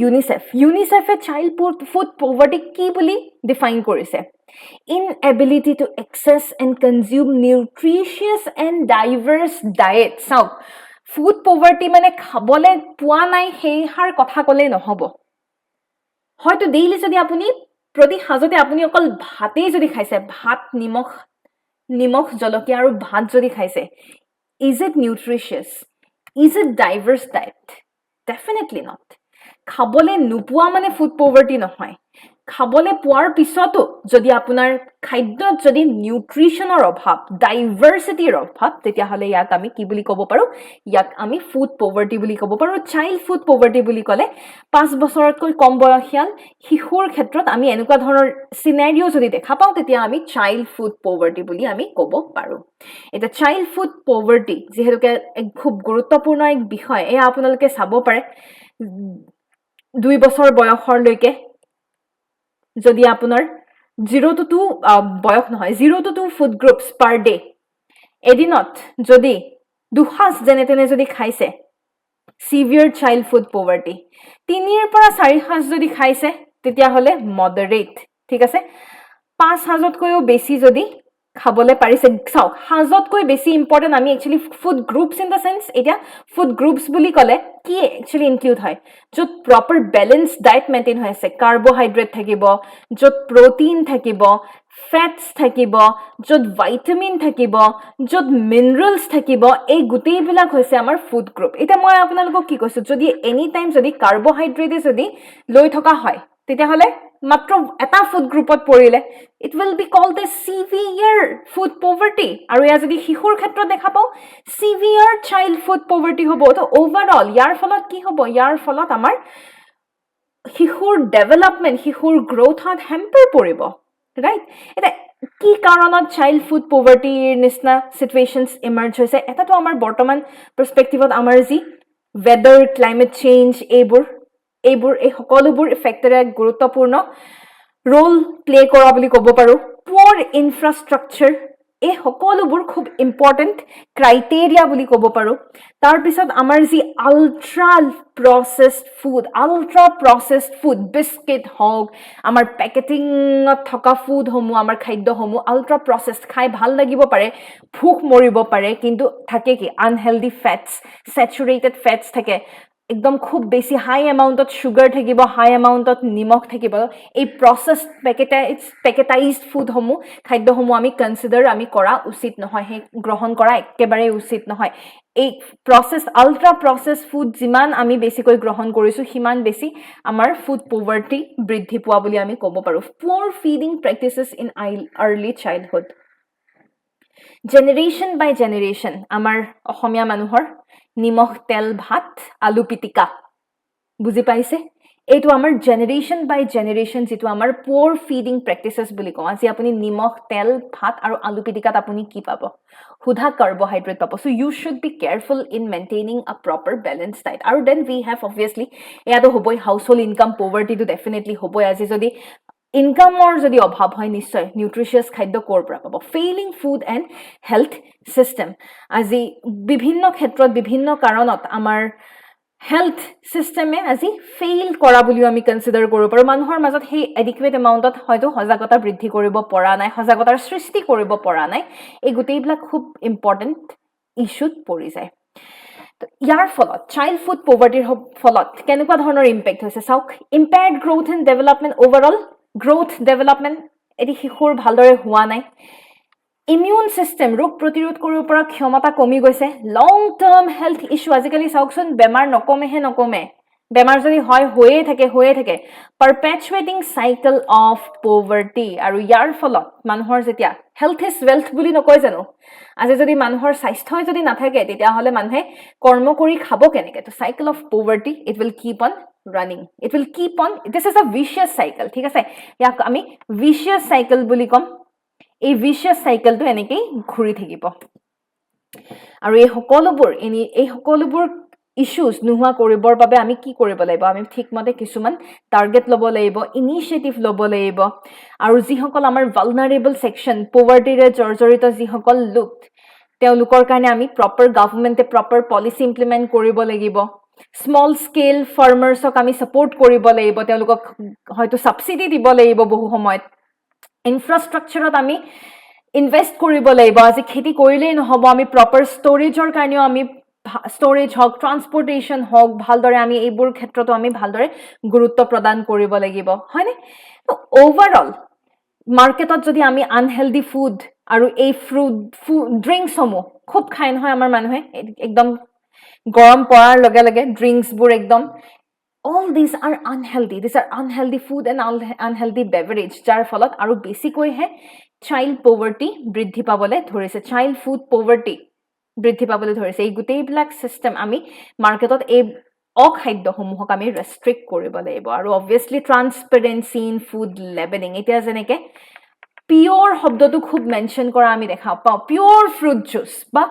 UNICEFে চাইল্ড ফুড পভাৰ্টি কি বুলি ডিফাইন কৰিছে inability to access and consume nutritious and diverse diet চাওক ফুড পভাৰ্টি মানে খাবলৈ পোৱা নাই সেইহাৰ কথা ক'লে নহব হয়তো ডেইলি যদি আপুনি প্ৰতি সাজতে আপুনি অকল ভাতেই যদি খাইছে ভাত নিমখ জলকীয়া আৰু ভাত যদি খাইছে is it nutritious is it diverse diet definitely not খাবলৈ নোপোৱা মানে ফুড পভাৰ্টি নহয় খাবলৈ পোৱাৰ পিছতো যদি আপোনাৰ খাদ্যত যদি নিউট্ৰিশনৰ অভাৱ ডাইভাৰ্সিটিৰ অভাৱ তেতিয়া হলে ইয়াক আমি কি বুলি ক'ব পাৰো ইয়াক আমি ফুড পভাৰ্টি বুলি ক'ব পাৰো চাইল্ড ফুড পভাৰ্টি বুলি ক'লে 5 বছৰতকৈ কম বয়সীয়াল শিশুৰ ক্ষেত্ৰত আমি এনেকুৱা ধৰণৰ সিনাৰিও যদি দেখা পাওঁ তেতিয়া আমি চাইল্ড ফুড পভাৰ্টি বুলি আমি ক'ব পাৰো এটা চাইল্ড ফুড পভাৰ্টি যেহেতুকে এক খুব গুৰুত্বপূৰ্ণ এক বিষয় এয়া আপোনালোকে চাব পাৰে 2 বছৰ বয়সৰলৈকে যদি আপোনাৰ 0 to 2 বয়স নহয় 0 to 2 ফুড গ্ৰুপস পাৰ ডে এদিনত যদি দুহাস যেনে তেনে যদি খাইছে সিভিয়াৰ চাইল্ড ফুড পভাৰ্টি 3 পৰা 4 হাস যদি খাইছে তেতিয়া হলে মডাৰেট ঠিক আছে 5 হাজতকৈও বেছি যদি খাবলৈ পাৰিছে চাওক হাজতকৈ বেছি ইম্পৰ্টেন্ট আমি actually food groups in the sense এটা ফুড গ্ৰুপস বুলি ক'লে কি একচুয়ালি ইনক্লুড হয় যত প্ৰপাৰ বেলেন্স ডায়েট মেইনটেইন হৈ আছে কাৰ্বোহাইড্ৰেট থাকিব যত প্ৰটিন থাকিব ফেটস থাকিব যত ভিটামিন থাকিব যত মিনাৰেলস থাকিব এই গুটেইবিলাক হৈছে আমাৰ ফুড গ্ৰুপ এটা মই আপোনালোকক কি কৈছো যদি এনি টাইম যদি কাৰ্বোহাইড্ৰেট যদি লৈ থকা হয় তেতিয়া হলে মাত্ৰ এটা ফুড গ্ৰুপত পৰিলে it will be called the severe food poverty আৰু ইয়া যদি শিশুৰ ক্ষেত্ৰত দেখা পাও severe child food poverty হ'ব তো ওভাৰঅল ইয়াৰ ফলত কি হ'ব ইয়াৰ ফলত আমাৰ শিশুৰ ডেভেলপমেন্ট শিশুৰ গ্ৰোথত হেম্পাৰ পৰিব ৰাইট এটা কি কাৰণত চাইল্ড ফুড পভাৰ্টিৰ নিচিনা চিটুৱেশ্যনছ ইমাৰ্জ হৈছে এটাতো আমাৰ বৰ্তমান পাৰ্চপেক্টিভত আমাৰ যি ৱেডাৰ ক্লাইমেট চেঞ্জ এই সকলোবোৰ ফেক্টৰে গুৰুত্বপূৰ্ণ ৰোল প্লে কৰা বুলি ক'ব পাৰোঁ পুৱাৰ ইনফ্ৰাষ্ট্ৰাকচাৰ এই সকলোবোৰ খুব ইম্পৰ্টেণ্ট ক্ৰাইটেৰিয়া বুলি ক'ব পাৰোঁ তাৰপিছত আমাৰ যি আল্ট্ৰা প্ৰচেছড ফুড বিস্কিট হওক আমাৰ পেকেটিঙত থকা ফুডসমূহ আমাৰ খাদ্যসমূহ আল্ট্ৰা প্ৰচেছড খাই ভাল লাগিব পাৰে ভোক মৰিব পাৰে কিন্তু থাকে কি আনহেল্ডি ফেটছ ছেচুৰেটেড ফেটছ থাকে একদম খুব বেছি হাই এমাউণ্টত চুগাৰ থাকিব হাই এমাউণ্টত নিমখ থাকিব এই প্ৰচেছড পেকেটাইজড ফুডসমূহ খাদ্যসমূহ আমি কনচিডাৰ আমি কৰা উচিত নহয় সেই গ্ৰহণ কৰা একেবাৰে উচিত নহয় এই আল্ট্ৰা প্ৰচেছ ফুড যিমান আমি বেছিকৈ গ্ৰহণ কৰিছোঁ সিমান বেছি আমাৰ ফুড পভাৰ্টি বৃদ্ধি পোৱা বুলি আমি ক'ব পাৰোঁ poor feeding practices in early childhood generation by generation আমাৰ অসমীয়া মানুহৰ নিমখ তেল ভাত আলু পিটিকা বুজি পাইছে এইটো আমাৰ জেনেৰেশ্যন বাই জেনেৰেশ্যন যিটো আমাৰ পুৱাৰ ফিডিং প্ৰেক্টিচেছ বুলি কওঁ আজি আপুনি নিমখ তেল ভাত আৰু আলু পিটিকাত আপুনি কি পাব সুধা কাৰ্বহাইড্ৰেট পাব so' you should be careful in maintaining a proper balance diet আৰু দেন উই হেভ অবভিয়াছলি এয়াতো হ'বই হাউচ হোল্ড ইনকাম পভাৰ্টিটো ডেফিনেটলি হ'বই আজি যদি ইনকামৰ যদি অভাৱ হয় নিশ্চয় নিউট্ৰিচিয়াছ খাদ্য ক'ৰ পৰা পাব failing food and health system আজি বিভিন্ন ক্ষেত্ৰত বিভিন্ন কাৰণত আমাৰ হেল্থ চিষ্টেমে আজি ফেইল কৰা বুলিও আমি কনচিডাৰ কৰিব পাৰোঁ মানুহৰ মাজত সেই এডিকুৱেট এমাউণ্টত হয়তো সজাগতা বৃদ্ধি কৰিব পৰা নাই সজাগতাৰ সৃষ্টি কৰিব পৰা নাই এই গোটেইবিলাক খুব ইম্পৰ্টেণ্ট ইছ্যুত পৰি যায় ইয়াৰ ফলত চাইল্ড ফুড পভাৰ্টিৰ ফলত কেনেকুৱা ধৰণৰ ইম্পেক্ট হৈছে চাওক impaired growth and development overall growth development এটি শিশুৰ ভালদৰে হোৱা নাই ইমিউন চিষ্টেম ৰোগ প্ৰতিৰোধ কৰিব পৰা ক্ষমতা কমি গৈছে লং টাৰ্ম হেল্থ ইছ্যু আজিকালি চাওকচোন বেমাৰ নকমে বেমাৰ যদি হৈয়ে থাকে পাৰপেচুৱেটিং চাইকেল অফ পভাৰ্টি আৰু ইয়াৰ ফলত মানুহৰ যেতিয়া হেল্থ ইজ ৱেল্থ বুলি নকয় জানো আজি যদি মানুহৰ স্বাস্থ্যই যদি নাথাকে তেতিয়াহ'লে মানুহে কৰ্ম কৰি খাব কেনেকৈ তো cycle of poverty it will keep on running it will keep on this is a vicious cycle ঠিক আছে ইয়াক আমি ভিচিয়াছ চাইকেল বুলি ক'ম এই ভিচিয়াছ চাইকেলটো এনেকেই ঘূৰি থাকিব আৰু এই সকলোবোৰ ইছ্যুজ নোহোৱা কৰিবৰ বাবে আমি কি কৰিব লাগিব আমি ঠিকমতে কিছুমান টাৰ্গেট ল'ব লাগিব ইনিচিয়েটিভ ল'ব লাগিব আৰু যিসকল আমাৰ ভালনাৰেবল ছেকশ্যন পভাৰ্টিৰে জৰ্জৰিত যিসকল লোক তেওঁলোকৰ কাৰণে আমি প্ৰপাৰ গভৰ্ণমেণ্টে প্ৰপাৰ পলিচি ইমপ্লিমেণ্ট কৰিব লাগিব স্মল স্কেল ফাৰ্মাৰ্ছক আমি ছাপোৰ্ট কৰিব লাগিব তেওঁলোকক হয়তো ছাবচিডি দিব লাগিব বহু সময়ত ইনফ্ৰাষ্ট্ৰাকচাৰত আমি ইনভেষ্ট কৰিব লাগিব আজি খেতি কৰিলেই নহ'ব আমি প্ৰপাৰ ষ্ট'ৰেজৰ কাৰণেও আমি ষ্ট'ৰেজ হওক ট্ৰান্সপৰ্টেশ্যন হওক ভালদৰে আমি এইবোৰ ক্ষেত্ৰতো আমি ভালদৰে গুৰুত্ব প্ৰদান কৰিব লাগিব হয়নে অভাৰঅল মাৰ্কেটত যদি আমি আনহেল্ডি ফুড আৰু এই ড্ৰিংকছসমূহ খুব খাই নহয় আমাৰ মানুহে একদম গৰম পৰাৰ লগে লগে ড্ৰিংকছবোৰ একদম all these are unhealthy food and unhealthy beverage যাৰ ফলত আৰু বেছিকৈহে চাইল্ড পভাৰ্টি বৃদ্ধি পাবলৈ ধৰিছে চাইল্ড ফুড পভাৰ্টি বৃদ্ধি পাবলৈ ধৰিছে এই গোটেইবিলাক চিষ্টেম আমি মাৰ্কেটত এই অখাদ্যসমূহক আমি ৰেষ্ট্ৰিক্ট কৰিব লাগিব আৰু obviously transparency in food labelling এতিয়া যেনেকৈ পিয়ৰ শব্দটো খুব মেনশ্যন কৰা আমি দেখা পাওঁ পিয়ৰ ফ্ৰুট জুচ বা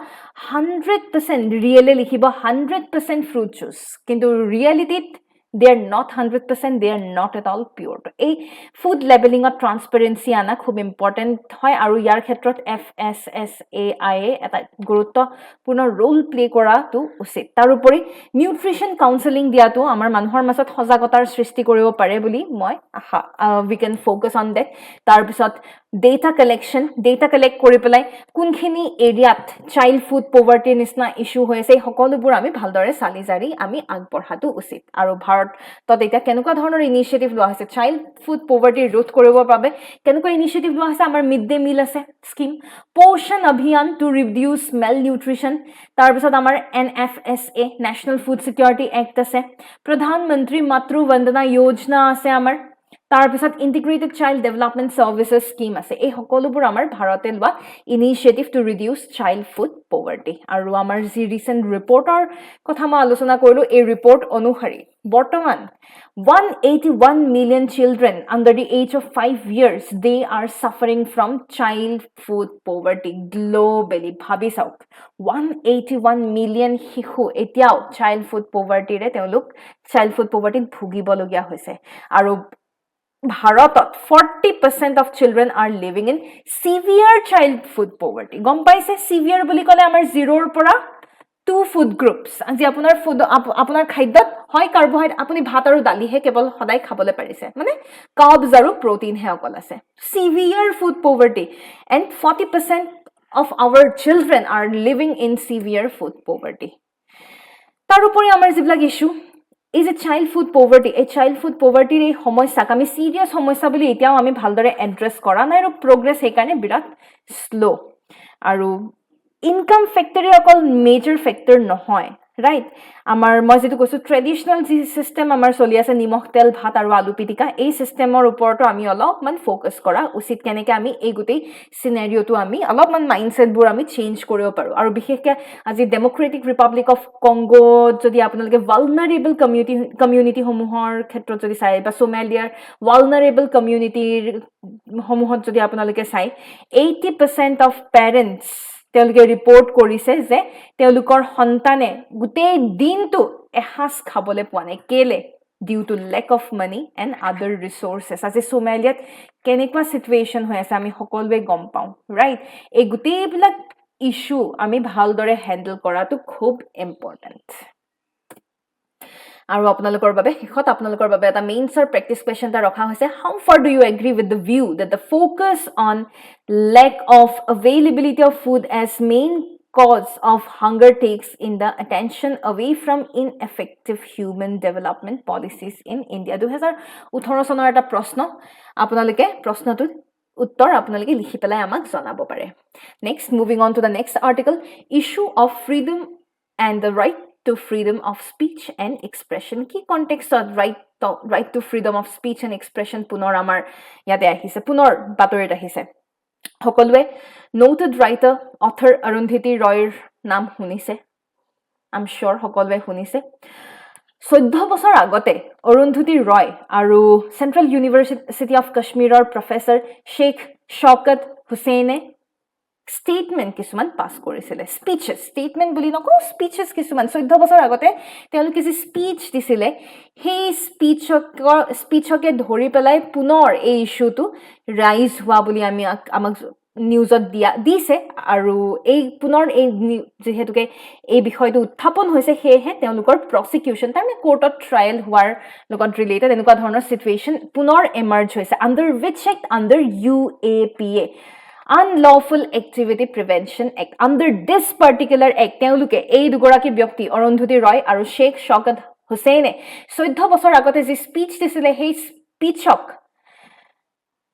100% ৰিয়েলি লিখিব 100% ফ্ৰুট জুচ কিন্তু ৰিয়েলিটিত they are not 100%, they are not at all pure. এই ফুড লেবেলিঙত ট্ৰান্সপেৰেঞ্চি আনা খুব ইম্পৰ্টেণ্ট হয় আৰু ইয়াৰ ক্ষেত্ৰত FSSAI এটা গুৰুত্বপূৰ্ণ ৰোল প্লে কৰাটো উচিত তাৰোপৰি নিউট্ৰিশ্যন কাউন্সেলিং দিয়াটো আমাৰ মানুহৰ মাজত সজাগতাৰ সৃষ্টি কৰিব পাৰে বুলি মই আশা we can focus on that তাৰপিছত ডেটা কালেক্ট কৰি পেলাই কোনখিনি এৰিয়াত চাইল্ড ফুড পভাৰ্টিৰ নিচিনা ইছ্যু হৈ আছে এই সকলোবোৰ আমি ভালদৰে চালি জাৰি আমি আগবঢ়াটো উচিত আৰু ভাৰতত এতিয়া কেনেকুৱা ধৰণৰ ইনিচিয়েটিভ লোৱা হৈছে চাইল্ড ফুড পভাৰ্টি ৰোধ কৰিবৰ বাবে কেনেকুৱা ইনিচিয়েটিভ লোৱা হৈছে আমাৰ মিড ডে মিল আছে স্কিম পোষণ অভিযান টু ৰিডিউচ মেল নিউট্ৰিশ্যন তাৰপিছত আমাৰ NFSA national food security act আছে প্ৰধানমন্ত্ৰী মাতৃ বন্দনা যোজনা আছে আমাৰ তাৰপিছত integrated child development services scheme আছে এই সকলোবোৰ আমাৰ ভাৰতে লোৱা initiative to reduce child food poverty আৰু আমাৰ যি ৰিচেণ্ট ৰিপৰ্টৰ কথা মই আলোচনা কৰিলোঁ এই ৰিপৰ্ট অনুসৰি বৰ্তমান 181 million children under the age of 5 years they are suffering from child food poverty globally ভাবি চাওক 181 million শিশু এতিয়াও child food poverty ৰে তেওঁলোক child food poverty ভুগিবলগীয়া হৈছে আৰু ভাৰতত 40% of children are living in severe child food poverty গম পাইছে severe বুলি ক'লে আমাৰ 0 পৰা 2 food groups আজি আপোনাৰ ফুড আপোনাৰ খাদ্যত হয় কাৰ্বোহাইড্ৰেট আপুনি ভাত আৰু দালিহে কেৱল সদায় খাবলৈ পাৰিছে মানে কাৰ্বছ আৰু প্ৰটিন হে অকল আছে severe food poverty and 40% of our children are living in severe food poverty তাৰ উপৰি আমাৰ যিবিলাক issue is a child food poverty a child food poverty এই সমস্যাক আমি সিৰিয়াস সমস্যা বুলি এতিয়াও আমি ভালদৰে এড্ৰেছ কৰা নাই আৰু প্ৰগ্ৰেছ সেইকাৰণে বিৰাট স্লো আৰু ইনকাম ফেক্টৰী অকল মেজৰ ফেক্টৰ নহয় ৰাইট আমাৰ মই যেটো কৈছো ট্ৰেডিশনাল যি সিস্টেম আমাৰ চলি আছে নিমখ তেল ভাত আৰু আলু পিটিকা এই সিস্টেমৰ ওপৰতো আমি অলপমান ফোকাস কৰা উচিত কেনেকৈ আমি এই গুটেই সিনাৰিওটো আমি অলপমান মাইন্ডসেটবোৰ আমি চেঞ্জ কৰিব পাৰো আৰু বিশেষকৈ আজি ডেমক্ৰেটিক ৰিপাব্লিক অফ কংগো যদি আপোনালোকে ভালনাৰেবল কমিউনিটি সমূহৰ ক্ষেত্ৰত যদি চাই বা সোমালিয়াৰ ভালনাৰেবল কমিউনিটিৰ সমূহত যদি আপোনালোকে চাই 80% অফ পেৰেন্টস তেওঁলোকে ৰিপৰ্ট কৰিছে যে তেওঁলোকৰ সন্তানে গোটেই দিনটো এহাস খাবলৈ পোৱা নাই কেলে due to lack of money and other resources আজি সোমালিয়াত কেনেকুৱা সিচুৱেচন হৈ আছে আমি সকলোৱে গম পাওঁ ৰাইট এই গোটেইবিলাক ইস্যু আমি ভালদৰে হ্যান্ডল কৰাটো খুব ইম্পৰ্টেন্ট আৰু আপোনালোকৰ বাবে শেষত আপোনালোকৰ বাবে এটা মেইনছৰ প্ৰেক্টিস কোৱেশ্চন এটা ৰখা হৈছে how far do you agree with the view that the focus on lack of availability of food as main cause of hunger takes in the attention away from ineffective human development policies in India 2018 চনৰ এটা প্ৰশ্ন আপোনালোকে প্ৰশ্নটো উত্তৰ আপোনালোকে লিখি পেলাই আমাক জনাব পাৰে next moving on to the next article issue of freedom and the right to freedom of speech and expression কি কনটেক্সটত right to freedom of speech and expression পুনৰ আমাৰ ইয়াতে আহিছে পুনৰ বাতৰিত আহিছে সকলোৱে noted writer author অৰুন্ধতী ৰয়ৰ নাম শুনিছে I'm sure সকলোৱে শুনিছে 14 বছৰ আগতে অৰুন্ধতী ৰয় আৰু সেন্ট্ৰেল ইউনিভাৰ্সিটি অফ কাশ্মীৰৰ প্ৰফেসৰ শেখ শওকত হুসেইনে statement কিছুমান পাস কৰিছিলে স্পিচেস statement বুলি নকও স্পিচেস কিছুমান 14 বছৰ আগতে তেওঁলোকে যে স্পিচ দিছিলে সেই স্পিচকে ধৰি পেলাই পুনৰ এই ইস্যুটো ৰাইজ হোৱা বুলি আমি আমাক নিউজত দিছে আৰু এই পুনৰ এই যেহেতুকে এই বিষয়টো উত্থাপন হৈছে হেহে তেওঁলোকৰ প্ৰসিকিউশন তাৰমানে কোৰ্টত ট্ৰায়াল হোৱাৰ লগত ৰিলেটেড এনেকুৱা ধৰণৰ সিচুৱেচন পুনৰ এমাৰ্জ হৈছে under which act under UAPA Unlawful Activity Prevention Act under this particular act তেওঁলোকে এই দুগৰাকী ব্যক্তি অৰুন্ধতী ৰয় আৰু শেখ শওকত হুসেইনে 14 বছৰ আগতে যে স্পিচ দিছিলে সেই স্পিচক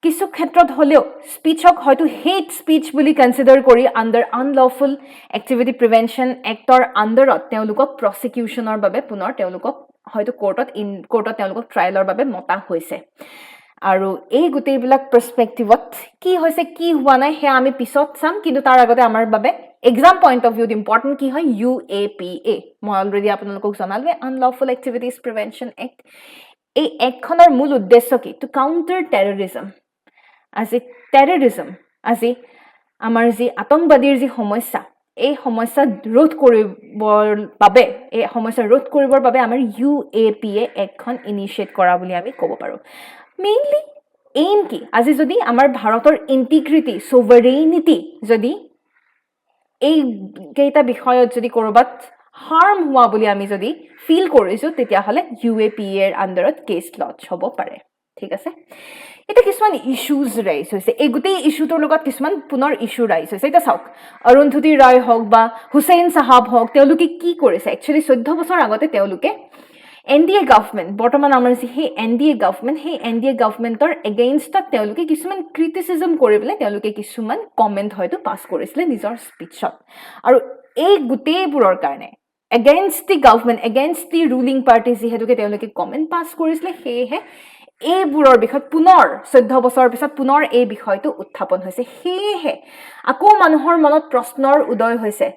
কিছু ক্ষেত্ৰত হলেও স্পিচক হয়তো হেট স্পিচ বুলি কনসিডাৰ কৰি under Unlawful Activity Prevention Actৰ আন্ডাৰত তেওঁলোকক প্ৰসিকিউশনৰ বাবে পুনৰ তেওঁলোকক হয়তো কোৰ্টত তেওঁলোকক ট্ৰায়ালৰ বাবে মতা হৈছে আৰু এই গুটেইবিলাক পাৰ্সপেক্টিভত কি হৈছে কি হোৱা নাই হে আমি পিছত চাম কিন্তু তাৰ আগতে আমাৰ বাবে এক্সাম পইণ্ট অফ ভিউত ইম্পৰ্টেন্ট কি হয় UAPA মই অলৰেডি আপোনালোকক জনালোৱে Unlawful Activities Prevention Act এই একখনৰ মূল উদ্দেশ্য কি টু কাউন্টাৰ টেৰৰিজম আজি আমাৰ যি আতংকবাদীৰ যি সমস্যা এই সমস্যা ৰোধ কৰিবৰ বাবে আমাৰ UAPA একখন ইনিশিয়েট কৰা বুলি আমি ক'ব পাৰো মেইনলি এইম কি আজি যদি আমাৰ ভাৰতৰ ইন্টিগ্ৰিটি সোভাৰেইনিটি যদি এই কেইটা বিষয়ত যদি কৰবাত হাৰ্ম হোৱা বুলি আমি যদি ফিল কৰিছো তেতিয়া হলে UAPA এৰ আন্ডাৰত কেছ লঞ্চ হ'ব পাৰে ঠিক আছে এটা কিছুমান ইস্যুজ ৰাইজ হৈছে এই গোটেই ইস্যুটোৰ লগত কিছুমান পুনৰ ইস্যু ৰাইজ হৈছে এটা চাওক অৰুন্ধতী ৰায় হওক বা হুসেইন সাহাব হওক তেওঁলোকে কি কৰিছে একচুয়ালি 14 বছৰ আগতে তেওঁলোকে NDA গভৰ্নমেন্ট বৰ্তমান আমাৰ যি হে NDA গভৰ্নমেন্টৰ এগেইনষ্টত তেওঁলোকে কিছুমান ক্ৰিটিসিজম কৰিবলে তেওঁলোকে কিছুমান কমেন্ট হয়তো পাস কৰিছিলে নিজৰ স্পিচত আৰু এই গুটেইবোৰৰ কাৰণে against the government against the ruling party যেহেতুকে তেওঁলোকে কমেন্ট পাস কৰিছিলে হেহে এইবোৰৰ বিষয়ত পুনৰ 14 বছৰৰ পিছত পুনৰ এই বিষয়টো উত্থাপন হৈছে হেহে আকৌ মানুহৰ মনত প্ৰশ্নৰ উদয় হৈছে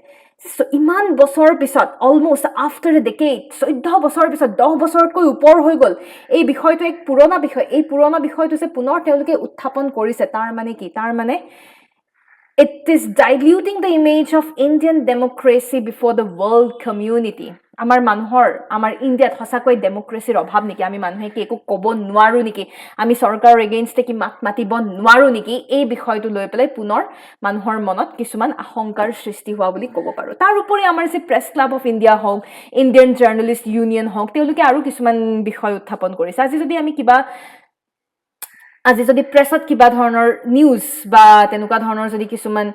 ইমান বছৰ পিছত অলমোষ্ট আফটাৰ এ ডেকেড 14 বছৰৰ পিছত 10 বছৰতকৈ ওপৰ হৈ গ'ল এই বিষয়টো এক পুৰণা বিষয় এই পুৰণা বিষয়টো যে পুনৰ তেওঁলোকে উত্থাপন কৰিছে তাৰ মানে কি তাৰ মানে it is diluting the image of Indian democracy before the world community. আমাৰ মানুহৰ আমাৰ ইণ্ডিয়াত সঁচাকৈ ডেমক্ৰেচিৰ অভাৱ নেকি আমি মানুহে কি একো ক'ব নোৱাৰো নেকি আমি চৰকাৰৰ এগেইনষ্টে কি মাত মাতিব নোৱাৰো নেকি এই বিষয়টো লৈ পেলাই পুনৰ মানুহৰ মনত কিছুমান আশংকাৰ সৃষ্টি হোৱা বুলি ক'ব পাৰো তাৰ উপৰি আমাৰ যে প্ৰেছ ক্লাব অফ ইণ্ডিয়া হওক ইণ্ডিয়ান জাৰ্নেলিষ্ট ইউনিয়ন হওক তেওঁলোকে আৰু কিছুমান বিষয় উত্থাপন কৰিছে আজি যদি প্ৰেছত কিবা ধৰণৰ নিউজ বা তেনেকুৱা ধৰণৰ যদি কিছুমান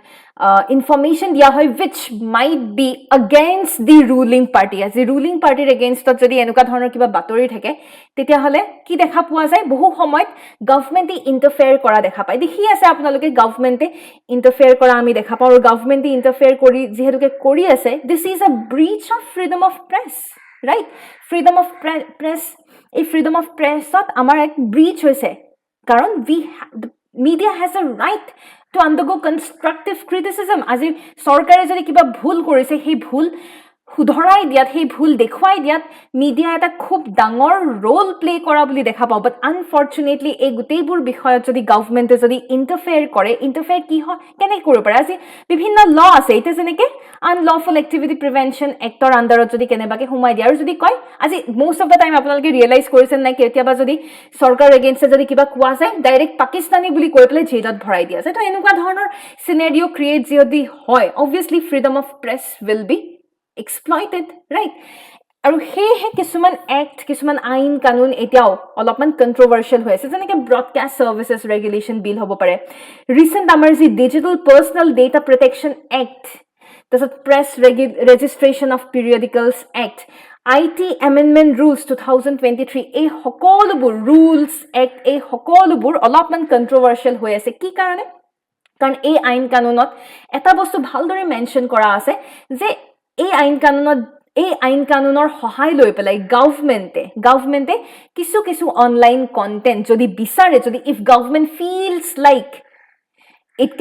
ইনফৰমেশ্যন দিয়া হয় which might be against the ruling party আজি ruling partyৰ এগেইনষ্টত যদি এনেকুৱা ধৰণৰ কিবা বাতৰি থাকে তেতিয়াহ'লে কি দেখা পোৱা যায় বহু সময়ত গভৰ্ণমেণ্টে ইণ্টাৰফেয়াৰ কৰা দেখা পায় দেখি আছে আপোনালোকে গভৰ্ণমেণ্টে ইণ্টাৰফেয়াৰ কৰা আমি দেখা পাওঁ আৰু গভৰ্ণমেণ্টে ইণ্টাৰফেয়াৰ কৰি যিহেতুকে কৰি আছে দিছ ইজ আ breach of freedom of press right freedom of press এই ফ্ৰীডম অফ প্ৰেছত আমাৰ এক ব্ৰিচ হৈছে কাৰণ the media has a right to undergo constructive criticism আজি চৰকাৰে যদি কিবা ভুল কৰিছে সেই ভুল শুধৰাই দিয়াত সেই ভুল দেখুৱাই দিয়াত মিডিয়া এটা খুব ডাঙৰ ৰোল প্লে কৰা বুলি দেখা পাওঁ বাট আনফৰ্চুনেটলি এই গোটেইবোৰ বিষয়ত যদি গভৰ্ণমেণ্টে যদি ইণ্টাৰফেয়াৰ কৰে ইণ্টাৰফেয়াৰ কি হয় কেনেকৈ কৰিব পাৰে আজি বিভিন্ন ল আছে এতিয়া যেনেকৈ আনলফুল এক্টিভিটি প্ৰিভেনশ্যন এক্টৰ আণ্ডাৰত যদি কেনেবাকৈ সোমাই দিয়ে আৰু যদি কয় আজি মোষ্ট অফ দ্য টাইম আপোনালোকে ৰিয়েলাইজ কৰিছে নাই কেতিয়াবা যদি চৰকাৰৰ এগেইনষ্টে যদি কিবা কোৱা যায় ডাইৰেক্ট পাকিস্তানী বুলি কৈ পেলাই জেইলত ভৰাই দিয়া যায় তো এনেকুৱা ধৰণৰ চিনেৰিঅ' ক্ৰিয়েট যদি হয় obviously freedom of press will be exploited right আৰু হেহে কিছুমান এক্ট কিছুমান আইন কানুন এতিয়াও অলপমান কন্ট্ৰভাৰ্চিয়েল হৈ আছে যেনেকৈ ব্ৰডকাষ্ট সাৰ্ভিসেছ ৰেগুলেশ্যন বিল হ'ব পাৰে ৰিসেন্ট আমাৰ যি digital personal data protection act তাৰপিছত press registration of periodicals act IT Amendment Rules 2023 এই সকলোবোৰ ৰুলছ এক্ট এই সকলোবোৰ অলপমান কন্ট্ৰভাৰ্চিয়েল হৈ আছে কি কাৰণে কাৰণ এই আইন কানুনত এটা বস্তু ভালদৰে মেনশ্যন কৰা আছে যে এই আইন কানুনৰ সহায় লৈ পেলাই গভৰ্ণমেণ্টে কিছু অনলাইন কন্টেন্ট যদি বিচাৰে যদি if government feels like it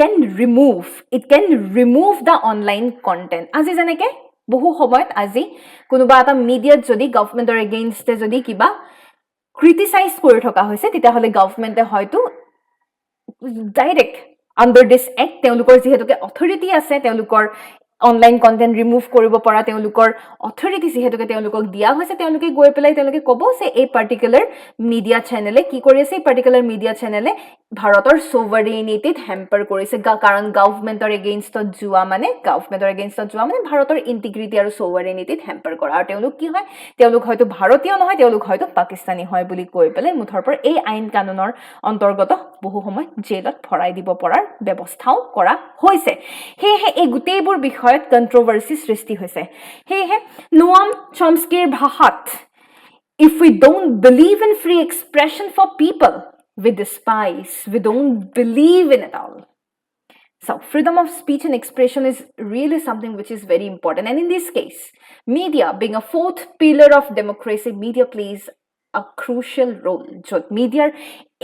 can remove the online content আজি যেনেকৈ বহু সময়ত আজি কোনোবা এটা মিডিয়াত যদি গভৰ্ণমেণ্টৰ এগেইনষ্টে যদি কিবা ক্ৰিটিচাইজ কৰি থকা হৈছে তেতিয়াহ'লে গভৰ্ণমেণ্টে হয়তো ডাইৰেক্ট আণ্ডাৰ দিছ এক্ট তেওঁলোকৰ যিহেতুকে অথৰিটি আছে তেওঁলোকৰ অনলাইন কন্টেন্ট ৰিমুভ কৰিব পৰা তেওঁলোকৰ অথৰিটি যিহেতুকে তেওঁলোকক দিয়া হৈছে তেওঁলোকে গৈ পেলাই তেওঁলোকে ক'ব যে এই পাৰ্টিকুলাৰ মিডিয়া চেনেলে কি কৰি আছে এই পাৰ্টিকুলাৰ মিডিয়া চেনেলে ভাৰতৰ সোভাৰেইনিটিত হেম্পাৰ কৰিছে কাৰণ গভৰ্ণমেণ্টৰ এগেইনষ্টত যোৱা মানে ভাৰতৰ ইণ্টিগ্ৰিটি আৰু সোভাৰেইনিটিত হেম্পাৰ কৰা আৰু তেওঁলোক কি হয় তেওঁলোক হয়তো ভাৰতীয় নহয় তেওঁলোক হয়তো পাকিস্তানী হয় বুলি কৈ পেলাই মুঠৰ পৰা এই আইন কানুনৰ অন্তৰ্গত বহু সময় জেলত ভৰাই দিব পৰাৰ ব্যৱস্থাও কৰা হৈছে হেহে এই গোটেইবোৰ বিষয়ত কন্ট্ৰভাৰ্সি সৃষ্টি হৈছে হেহে নোয়াম চমস্কিৰ ভাষাত if we don't believe in free expression for people we despise we don't believe in it all so freedom of speech and expression is really something which is very important and in this case media being a fourth pillar of democracy media plays a crucial role jot media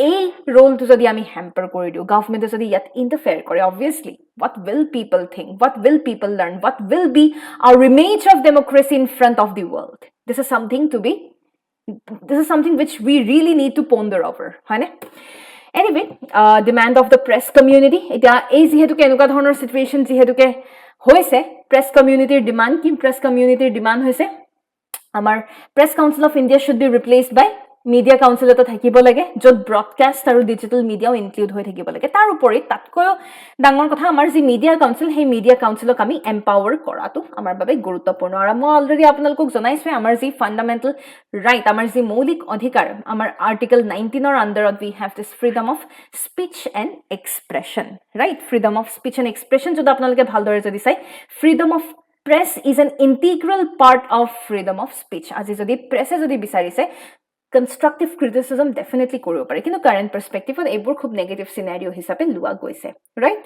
এই ৰোলটো যদি আমি hamper কৰি দিওঁ গভৰ্ণমেণ্টে যদি ইয়াত interfere কৰে obviously what will people think what will people learn what will be our image of democracy in front of the world this is something which we really need to ponder over হয় নে anyway demand of the press community এতিয়া এই যেহেতুকে এনেকুৱা ধৰণৰ situation যেহেতুকে হৈছে press কমিউনিটিৰ demand হৈছে আমাৰ press council of India should be replaced by media council এটা থাকিব লাগে য'ত ব্ৰডকাষ্ট আৰু ডিজিটেল মিডিয়াও ইনক্লুড হৈ থাকিব লাগে তাৰ উপৰি তাতকৈও ডাঙৰ কথা আমাৰ যি মিডিয়া কাউন্সিল সেই মিডিয়া কাউন্সিলক আমি এম্পাৱাৰ কৰাটো আমাৰ বাবে গুৰুত্বপূৰ্ণ আৰু মই অলৰেডি আপোনালোকক জনাইছো আমাৰ যি ফাণ্ডামেণ্টেল ৰাইট আমাৰ যি মৌলিক অধিকাৰ আমাৰ আৰ্টিকল 19ৰ আণ্ডাৰত we have this freedom of speech and expression right freedom of speech and expression যদি আপোনালোকে ভালদৰে যদি চাই freedom of press is an integral part of freedom of speech আজি যদি প্ৰেছে যদি বিচাৰিছে কনষ্ট্ৰাকটিভ ক্ৰিটিচিজম ডেফিনেটলি কৰিব পাৰে কিন্তু কাৰেণ্ট পাৰ্সপেক্টিভত এইবোৰ খুব নেগেটিভ সিনাৰিঅ হিচাপে লোৱা গৈছে ৰাইট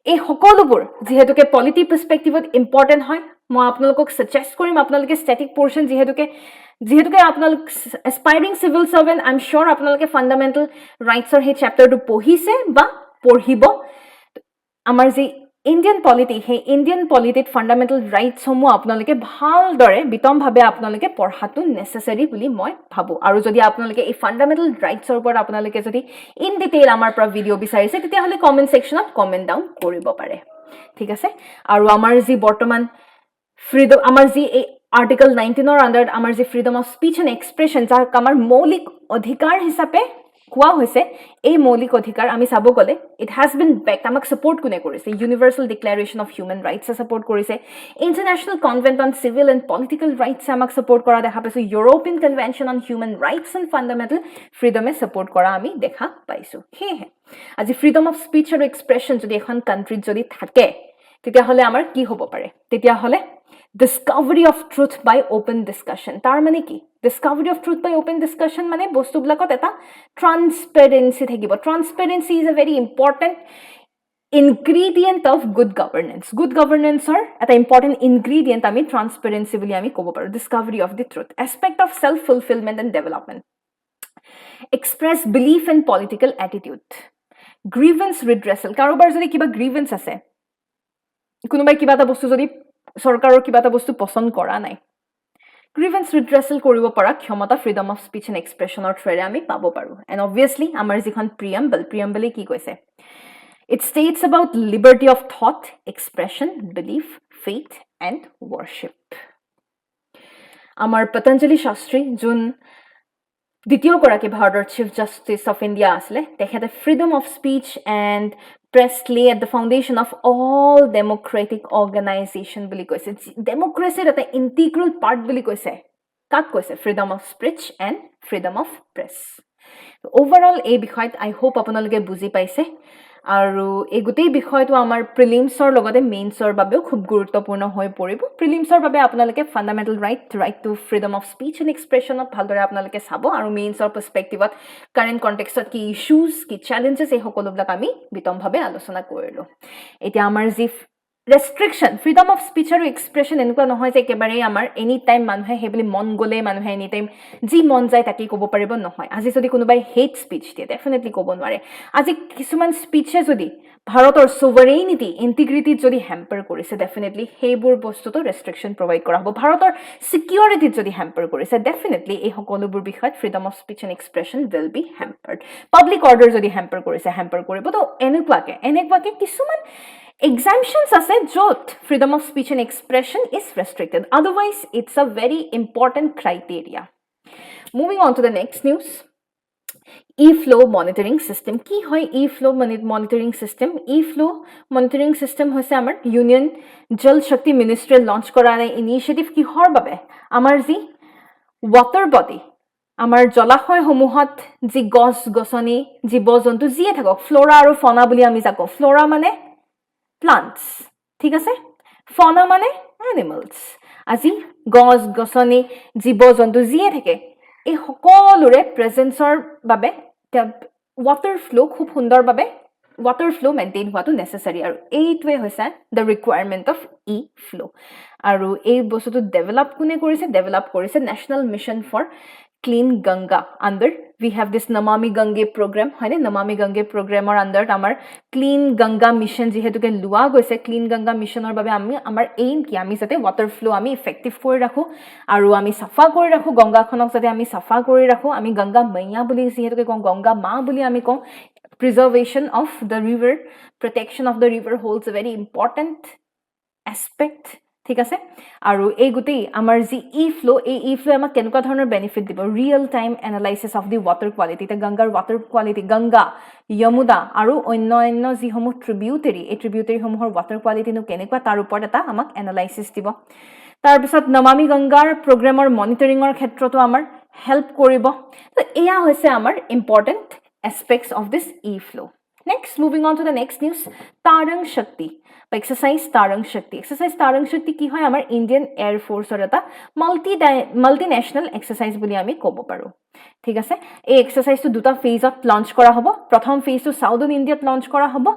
এই সকলোবোৰ যেহেতুকে পলিটি পাৰ্সপেক্টিভত ইম্পৰ্টেণ্ট হয় মই আপোনালোকক সাজেষ্ট কৰিম আপোনালোকে স্ট্যাটিক পোৰ্শন যেহেতুকে আপোনালোক এসপাইৰিং সিভিল সাৰ্ভেন্ট আই এম শিওৰ আপোনালোকে ফান্ডামেন্টাল ৰাইটছৰ হে চ্যাপ্টাৰটো পঢ়িছে বা পঢ়িব আমাৰ যে ইণ্ডিয়ান পলিটি হে ইণ্ডিয়ান পলিটিত ফান্ডামেন্টাল ৰাইটছ সমূহ আপোনালোকে ভালদৰে বিতমভাৱে আপোনালোকে পঢ়াটো নেসেসাৰী বুলি মই ভাবো আৰু যদি আপোনালোকে এই ফান্ডামেন্টাল ৰাইটছৰ ওপৰত আপোনালোকে যদি ইন ডিটেইল আমাৰ পৰা ভিডিও বিচাৰিছে তেতিয়া হলে কমেন্ট সেকশনত কমেন্ট ডাউন কৰিব পাৰে ঠিক আছে আৰু আমাৰ যি বৰ্তমান freedom আমাৰ যি এই আৰ্টিকল 19 ৰ আন্ডাৰত আমাৰ যি freedom of speech and expression যাক আমাৰ মৌলিক অধিকাৰ হিচাপে কোৱা হৈছে এই মৌলিক অধিকাৰ আমি চাব গলে ইট হ্যাজ বিন বেক আমাক সাপোৰ্ট কোনে কৰিছে universal declaration of human rights support কৰিছে international convent on civil and political rights আমাক সাপোৰ্ট কৰা দেখা পাইছো European convention on human rights and fundamental ফ্ৰীডমে সাপোৰ্ট কৰা আমি দেখা পাইছো হেহে আজি ফ্ৰীডম অফ স্পিচ আৰু এক্সপ্ৰেছন যদি এখন কান্ট্ৰীত যদি থাকে তেতিয়া হলে আমাৰ কি হ'ব পাৰে তেতিয়া হলে discovery of truth by open discussion tar mane ki discovery of truth by open discussion mane bostu blakot eta transparency thakibo transparency is a very important ingredient of good governance or eta important ingredient ami transparency boli ami kobo paru discovery of the truth aspect of self fulfillment and development express belief and political attitude grievance redressal karobar jodi kiba grievance ase kunubai kiba ta bostu jodi সৰকাৰৰ কিবা এটা বস্তু পছন্দ কৰা নাই grievance ৰিড্ৰেছল কৰিব পৰা ক্ষমতা ফ্ৰীডম অফ স্পিচ এণ্ড এক্সপ্ৰেছনৰ থ্ৰুৰে আমি পাব পাৰো এণ্ড অবভিয়াছলি আমাৰ যিখন প্ৰিএম্বলে কি কৈছে it states about liberty of thought expression belief faith and worship আমাৰ পতঞ্জলি শাস্ত্ৰী যোন দ্বিতীয়গৰাকী ভাৰতৰ চিফ জাষ্টিছ অফ ইণ্ডিয়া আছিলে তেখেতে freedom of speech and press lay at the foundation of all democratic organization boli koise democracy er eta integral part boli koise kak koise freedom of speech and freedom of press so overall ei bikhoyt I hope apunaloge buji paise aru ei gotei bikhoyto amar prelims or logote mains or babeo khub guruttopurno hoy poribo prelims or babe apunaloge fundamental right to freedom of speech and expression of bhaldore apunaloge sabo aru mains or perspective of current context ki issues ki challenges ei hokolo blak ami bitom bhabe alochona korilo etia amar ji restriction freedom of speech or expression enukwa nohoy je ekebare amar any time manhe hebli mon gole manhe any time ji mon jay taki kobo paribo nohoy aji jodi kunubai hate speech tie definitely kobo nware aji kisuman speech e jodi bharator sovereignty integrity jodi hamper korise definitely heibur bostu to restriction provide kora hobo bharator security jodi hamper korise definitely ei hokolobur bikhoyt freedom of speech and expression will be hampered public order jodi hamper koribo to enekwa ke kisuman exemptions ase jot freedom of speech and expression is restricted otherwise it's a very important criteria moving on to the next news e-flow monitoring system ki hoy e-flow monitoring system hoise amar union jal shakti ministry launch kora initiative ki hor babe amar ji water body আমাৰ জলাশয় সমূহত যি গছ গছনি জীৱ জন্তু জিয়ে থাকক ফ্লোৰা আৰু ফনা বুলি আমি জাকো ফ্লোরা মানে plants ঠিক আছে fauna মানে animals আজি গছ গছনি জীৱ জন্তু জিয়ে থাকে এই সকলোৰে প্ৰেজেন্সৰ বাবে water flow খুব সুন্দৰ বাবে water flow maintain হোৱাটো necessary আৰু এইটোৱে হৈছে the requirement of e flow আৰু এই বস্তুটো ডেভেলপ কোনে কৰিছে national mission for clean Ganga under we have this Namami Gange program hoine Namami Gange program or under amar clean Ganga mission jehetu ke lua goise clean Ganga mission or babe ami amar aim ki ami jate water flow ami effective kori rakhu aru ami safa kori rakhu Ganga khonok jate ami safa kori rakhu ami Ganga maiya boli jehetu ke Ganga ma boli ami ko preservation of the river protection of the river holds a very important aspect ঠিক আছে আৰু এই গুটেই আমাৰ G e-flow আমাক কেনেকুৱা ধৰণৰ benefit দিব real time analysis of the water quality তে গংগাৰ ওয়াটাৰ কোৱালিটি গংগা যমুনা আৰু অন্যান্য যি সমূহ ট্ৰিবিউটাৰি এই ট্ৰিবিউটাৰি সমূহৰ ওয়াটাৰ কোৱালিটি নো কেনেকুৱা তাৰ ওপৰত এটা আমাক এনালাইসিস দিব তাৰ পিছত নমামি গংগাৰ প্ৰগ্ৰামৰ মনিটৰিংৰ ক্ষেত্ৰতো আমাৰ হেল্প কৰিব তো এয়া হৈছে আমাৰ important এসপেক্টস of this e-flow next moving on to the next news tarang shakti exercise tarang shakti ki hoy amar Indian Air Force or eta multinational exercise boli ami kobo paru ঠিক আছে এই exercise তো দুটা ফেজত launch করা হবো প্রথম phase তো southern ইন্ডিয়াত launch করা হবো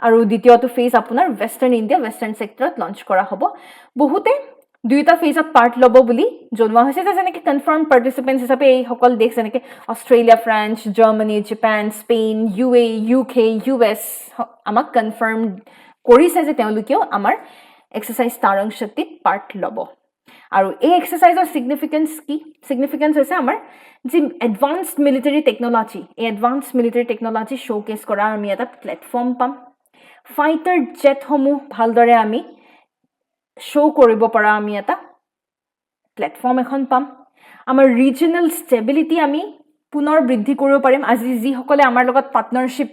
আর দ্বিতীয়টো ফেজ আপনার ওয়েস্টার্ন ইন্ডিয়া ওয়েস্টার্ন সেক্টরত লঞ্চ করা হবো বহুতে দুইটা ফেজত পাৰ্ট ল'ব বুলি জনোৱা হৈছে যে যেনেকৈ কনফাৰ্ম পাৰ্টিচিপেণ্টছ হিচাপে এই সকল দেশ যেনেকৈ Australia, France, Germany, Japan, Spain, UK, US আমাক কনফাৰ্ম কৰিছে যে তেওঁলোকেও আমাৰ এক্সাৰচাইজ তাৰং শক্তিত পাৰ্ট ল'ব। আৰু এই এক্সাৰচাইজৰ ছিগনিফিকেঞ্চ হৈছে আমাৰ যি এডভান্সড মিলিটাৰী টেকন'লজি, এই এডভান্সড মিলিটাৰী টেকন'লজি শ্ব'কেছ কৰাৰ আমি এটা প্লেটফৰ্ম পাম। ফাইটাৰ জেটসমূহ ভালদৰে আমি শ্ব' কৰিব পৰা আমি এটা প্লেটফৰ্ম এখন পাম। আমাৰ ৰিজনেল ষ্টেবিলিটি আমি পুনৰ বৃদ্ধি কৰিব পাৰিম। আজি যিসকলে আমাৰ লগত পাৰ্টনাৰশ্বিপ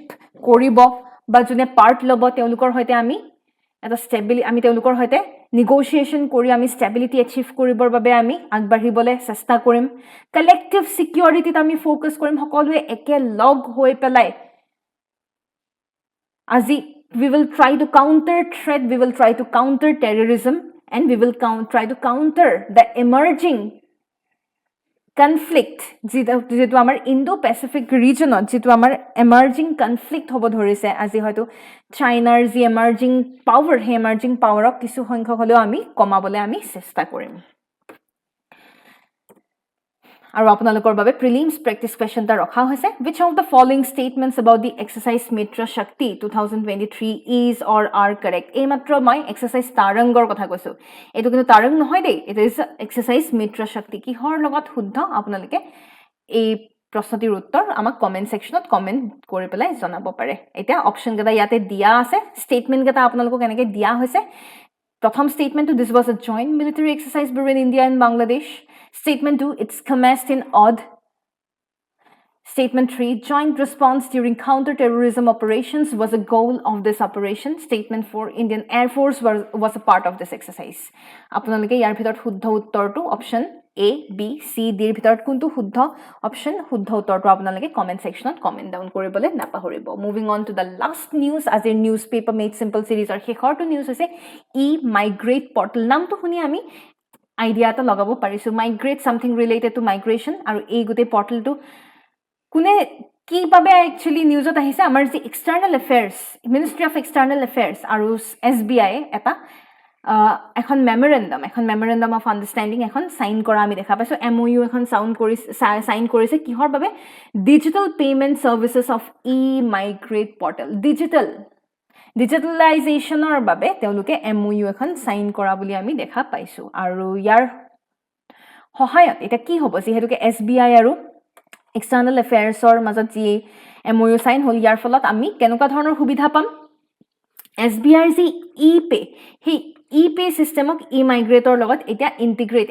কৰিব বা যোনে পাৰ্ট ল'ব তেওঁলোকৰ সৈতে আমি তেওঁলোকৰ সৈতে নেগোচিয়েশ্যন কৰি আমি ষ্টেবিলিটি এচিভ কৰিবৰ বাবে আমি আগবাঢ়িবলৈ চেষ্টা কৰিম। কালেক্টিভ ছিকিউৰিটিত আমি ফ'কাছ কৰিম, সকলোৱে একেলগ হৈ পেলাই আজি we will try to counter threat, we will try to counter terrorism, and we will try to counter the emerging conflict যেটো আমাৰ ইণ্ডো-পেচিফিক ৰিজনত যেটো আমাৰ এমাৰ্জিং কনফ্লিক্ট হ'ব ধৰিছে। আজি হয়তো চাইনাৰ যি এমাৰ্জিং পাৱাৰ, সেই এমাৰ্জিং পাৱাৰক কিছু সংখ্যক হ'লেও আমি কমাবলৈ আমি চেষ্টা কৰিম। আৰু আপোনালোকৰ বাবে প্ৰিলিমছ প্ৰেক্টিছ কুৱেশ্যন এটা ৰখা হৈছে। Which of the following statements about the exercise Mitra Shakti 2023 is or are correct? এই মাত্ৰ মই এক্সাৰচাইজ তাৰংগৰ কথা কৈছো, এইটো কিন্তু তাৰং নহয় দেই, এইটো ইজ এক্সাৰচাইজ মিত্ৰা শক্তি। কিহৰ লগত শুদ্ধ আপোনালোকে এই প্ৰশ্নটিৰ উত্তৰ আমাক কমেণ্ট ছেকশ্যনত কমেণ্ট কৰি পেলাই জনাব পাৰে। এতিয়া অপশ্যন কেইটা ইয়াতে দিয়া আছে, ষ্টেটমেণ্ট কেইটা আপোনালোকক এনেকৈ দিয়া হৈছে। প্ৰথম ষ্টেটমেণ্টটো, this was a joint military exercise between India and Bangladesh. Statement 2, it's commenced in odd. Statement 3, joint response during counter-terrorism operations was a goal of this operation. Statement 4, Indian Air Force was a part of this exercise. আপোনালোকে ইয়াৰ ভিতৰত শুদ্ধ উত্তৰটো option A, B, C, D ৰ ভিতৰত কোনটো শুদ্ধ option, শুদ্ধ উত্তৰটো আপোনালোকে কমেণ্ট ছেকশ্যনত কমেণ্ট ডাউন কৰিবলৈ নাপাহৰিব। Moving on to the last news, আজিৰ নিউজ পেপাৰ মেড চিম্পল ছিৰিজৰ শেষৰটো নিউজ হৈছে মাইগ্ৰেট পৰ্টেল। নামটো শুনি আমি আইডিয়া এটা লগাব পাৰিছোঁ, migrate something related to migration. আৰু এই গোটেই পৰ্টেলটো কোনে কি বাবে একচুৱেলি নিউজত আহিছে, আমাৰ যি external affairs, ministry of external affairs আৰু SBI এখন মেমৰেণ্ডাম অফ আণ্ডাৰষ্টেণ্ডিং এখন চাইন কৰা আমি দেখা পাইছোঁ। MOU এখন চাইন কৰিছে কিহৰ বাবে, digital payment services of migrate portal, ডিজিটেলাইজেশ্যনৰ বাবে তেওঁলোকে MOU এখন চাইন কৰা বুলি আমি দেখা পাইছোঁ। আৰু ইয়াৰ সহায়ত এতিয়া কি হ'ব, যিহেতুকে SBI আৰু এক্সটাৰ্নেল এফেয়াৰ্ছৰ মাজত যি MOU চাইন হ'ল, ইয়াৰ ফলত আমি কেনেকুৱা ধৰণৰ সুবিধা পাম, SBIৰ যি সেই পে ছিষ্টেমক মাইগ্ৰেটৰ লগত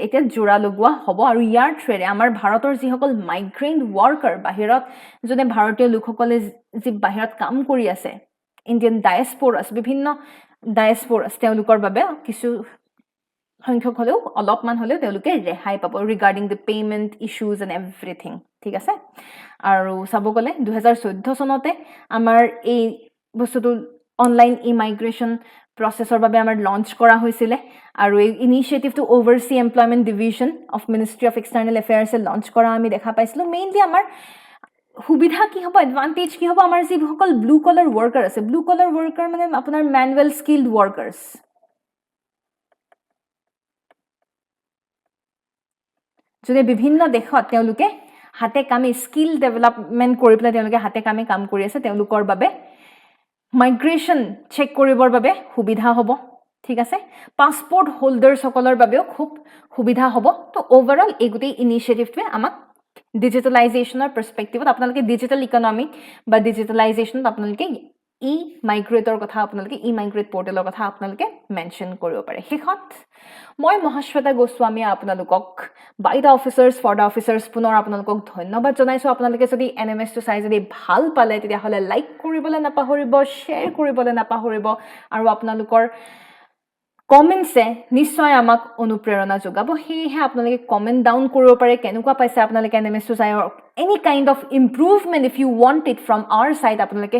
এতিয়া জোৰা লগোৱা হ'ব। আৰু ইয়াৰ থ্ৰুৰে আমাৰ ভাৰতৰ যিসকল মাইগ্ৰেণ্ট ৱৰ্কাৰ, বাহিৰত যোনে ভাৰতীয় লোকসকলে যি বাহিৰত কাম কৰি আছে, ইণ্ডিয়ান ডায়েস্প'ৰাছ, বিভিন্ন ডায়েস্প'ৰাছ, তেওঁলোকৰ বাবে কিছু সংখ্যক হ'লেও অলপমান হ'লেও তেওঁলোকে ৰেহাই পাব regarding the payment issues and everything. ঠিক আছে। আৰু চাব গ'লে 2014 চনতে আমাৰ এই বস্তুটো অনলাইন মাইগ্ৰেশ্যন প্ৰচেছৰ বাবে আমাৰ লঞ্চ কৰা হৈছিলে। আৰু এই ইনিচিয়েটিভটো overseas employment division of ministry of external এফেয়াৰ্ছে লঞ্চ কৰা আমি দেখা পাইছিলোঁ। মেইনলি আমাৰ সুবিধা কি হ'ব, এডভান্টেজ কি হ'ব, আমাৰ যিসকল ব্লু কলাৰ ৱৰ্কাৰ আছে, ব্লু কলাৰ ৱৰ্কাৰ মানে আপোনাৰ মেনুৱেল স্কিল্ড ৱৰ্কাৰ্ছ, যোনে বিভিন্ন দেশত তেওঁলোকে হাতে কামে স্কিল ডেভেলপমেণ্ট কৰি পেলাই তেওঁলোকে হাতে কামে কাম কৰি আছে, তেওঁলোকৰ বাবে মাইগ্ৰেশ্যন চেক কৰিবৰ বাবে সুবিধা হ'ব। ঠিক আছে। পাছপৰ্ট হোল্ডাৰ্ছসকলৰ বাবেও খুব সুবিধা হ'ব। তো অভাৰঅল এই গোটেই ইনিচিয়েটিভটোৱে আমাক ডিজিটেলাইজেশ্যনৰ পাৰ্চপেক্টিভত আপোনালোকে ডিজিটেল ইকনমিক বা ডিজিটেলাইজেশ্যনত আপোনালোকে মাইগ্ৰেটৰ কথা, আপোনালোকে মাইগ্ৰেট পৰ্টেলৰ কথা আপোনালোকে মেনশ্যন কৰিব পাৰে। শেষত মই মহাশ্বেতা গোস্বামীয়ে আপোনালোকক by the officers for the officers পুনৰ আপোনালোকক ধন্যবাদ জনাইছোঁ। আপোনালোকে যদি NMSটো চাই যদি ভাল পালে তেতিয়াহ'লে লাইক কৰিবলৈ নাপাহৰিব, শ্বেয়াৰ কৰিবলৈ নাপাহৰিব, আৰু আপোনালোকৰ কমেণ্টছে নিশ্চয় আমাক অনুপ্ৰেৰণা যোগাব। সেয়েহে আপোনালোকে কমেণ্ট ডাউন কৰিব পাৰে, কেনেকুৱা পাইছে আপোনালোকে NMSটো চাই, any kind of improvement if you want it from our side,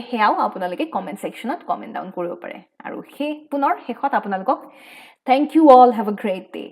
সেয়াও আপোনালোকে কমেণ্ট ছেকশ্যনত কমেণ্ট ডাউন কৰিব পাৰে। আৰু পুনৰ শেষত আপোনালোকক thank you all, have a great day.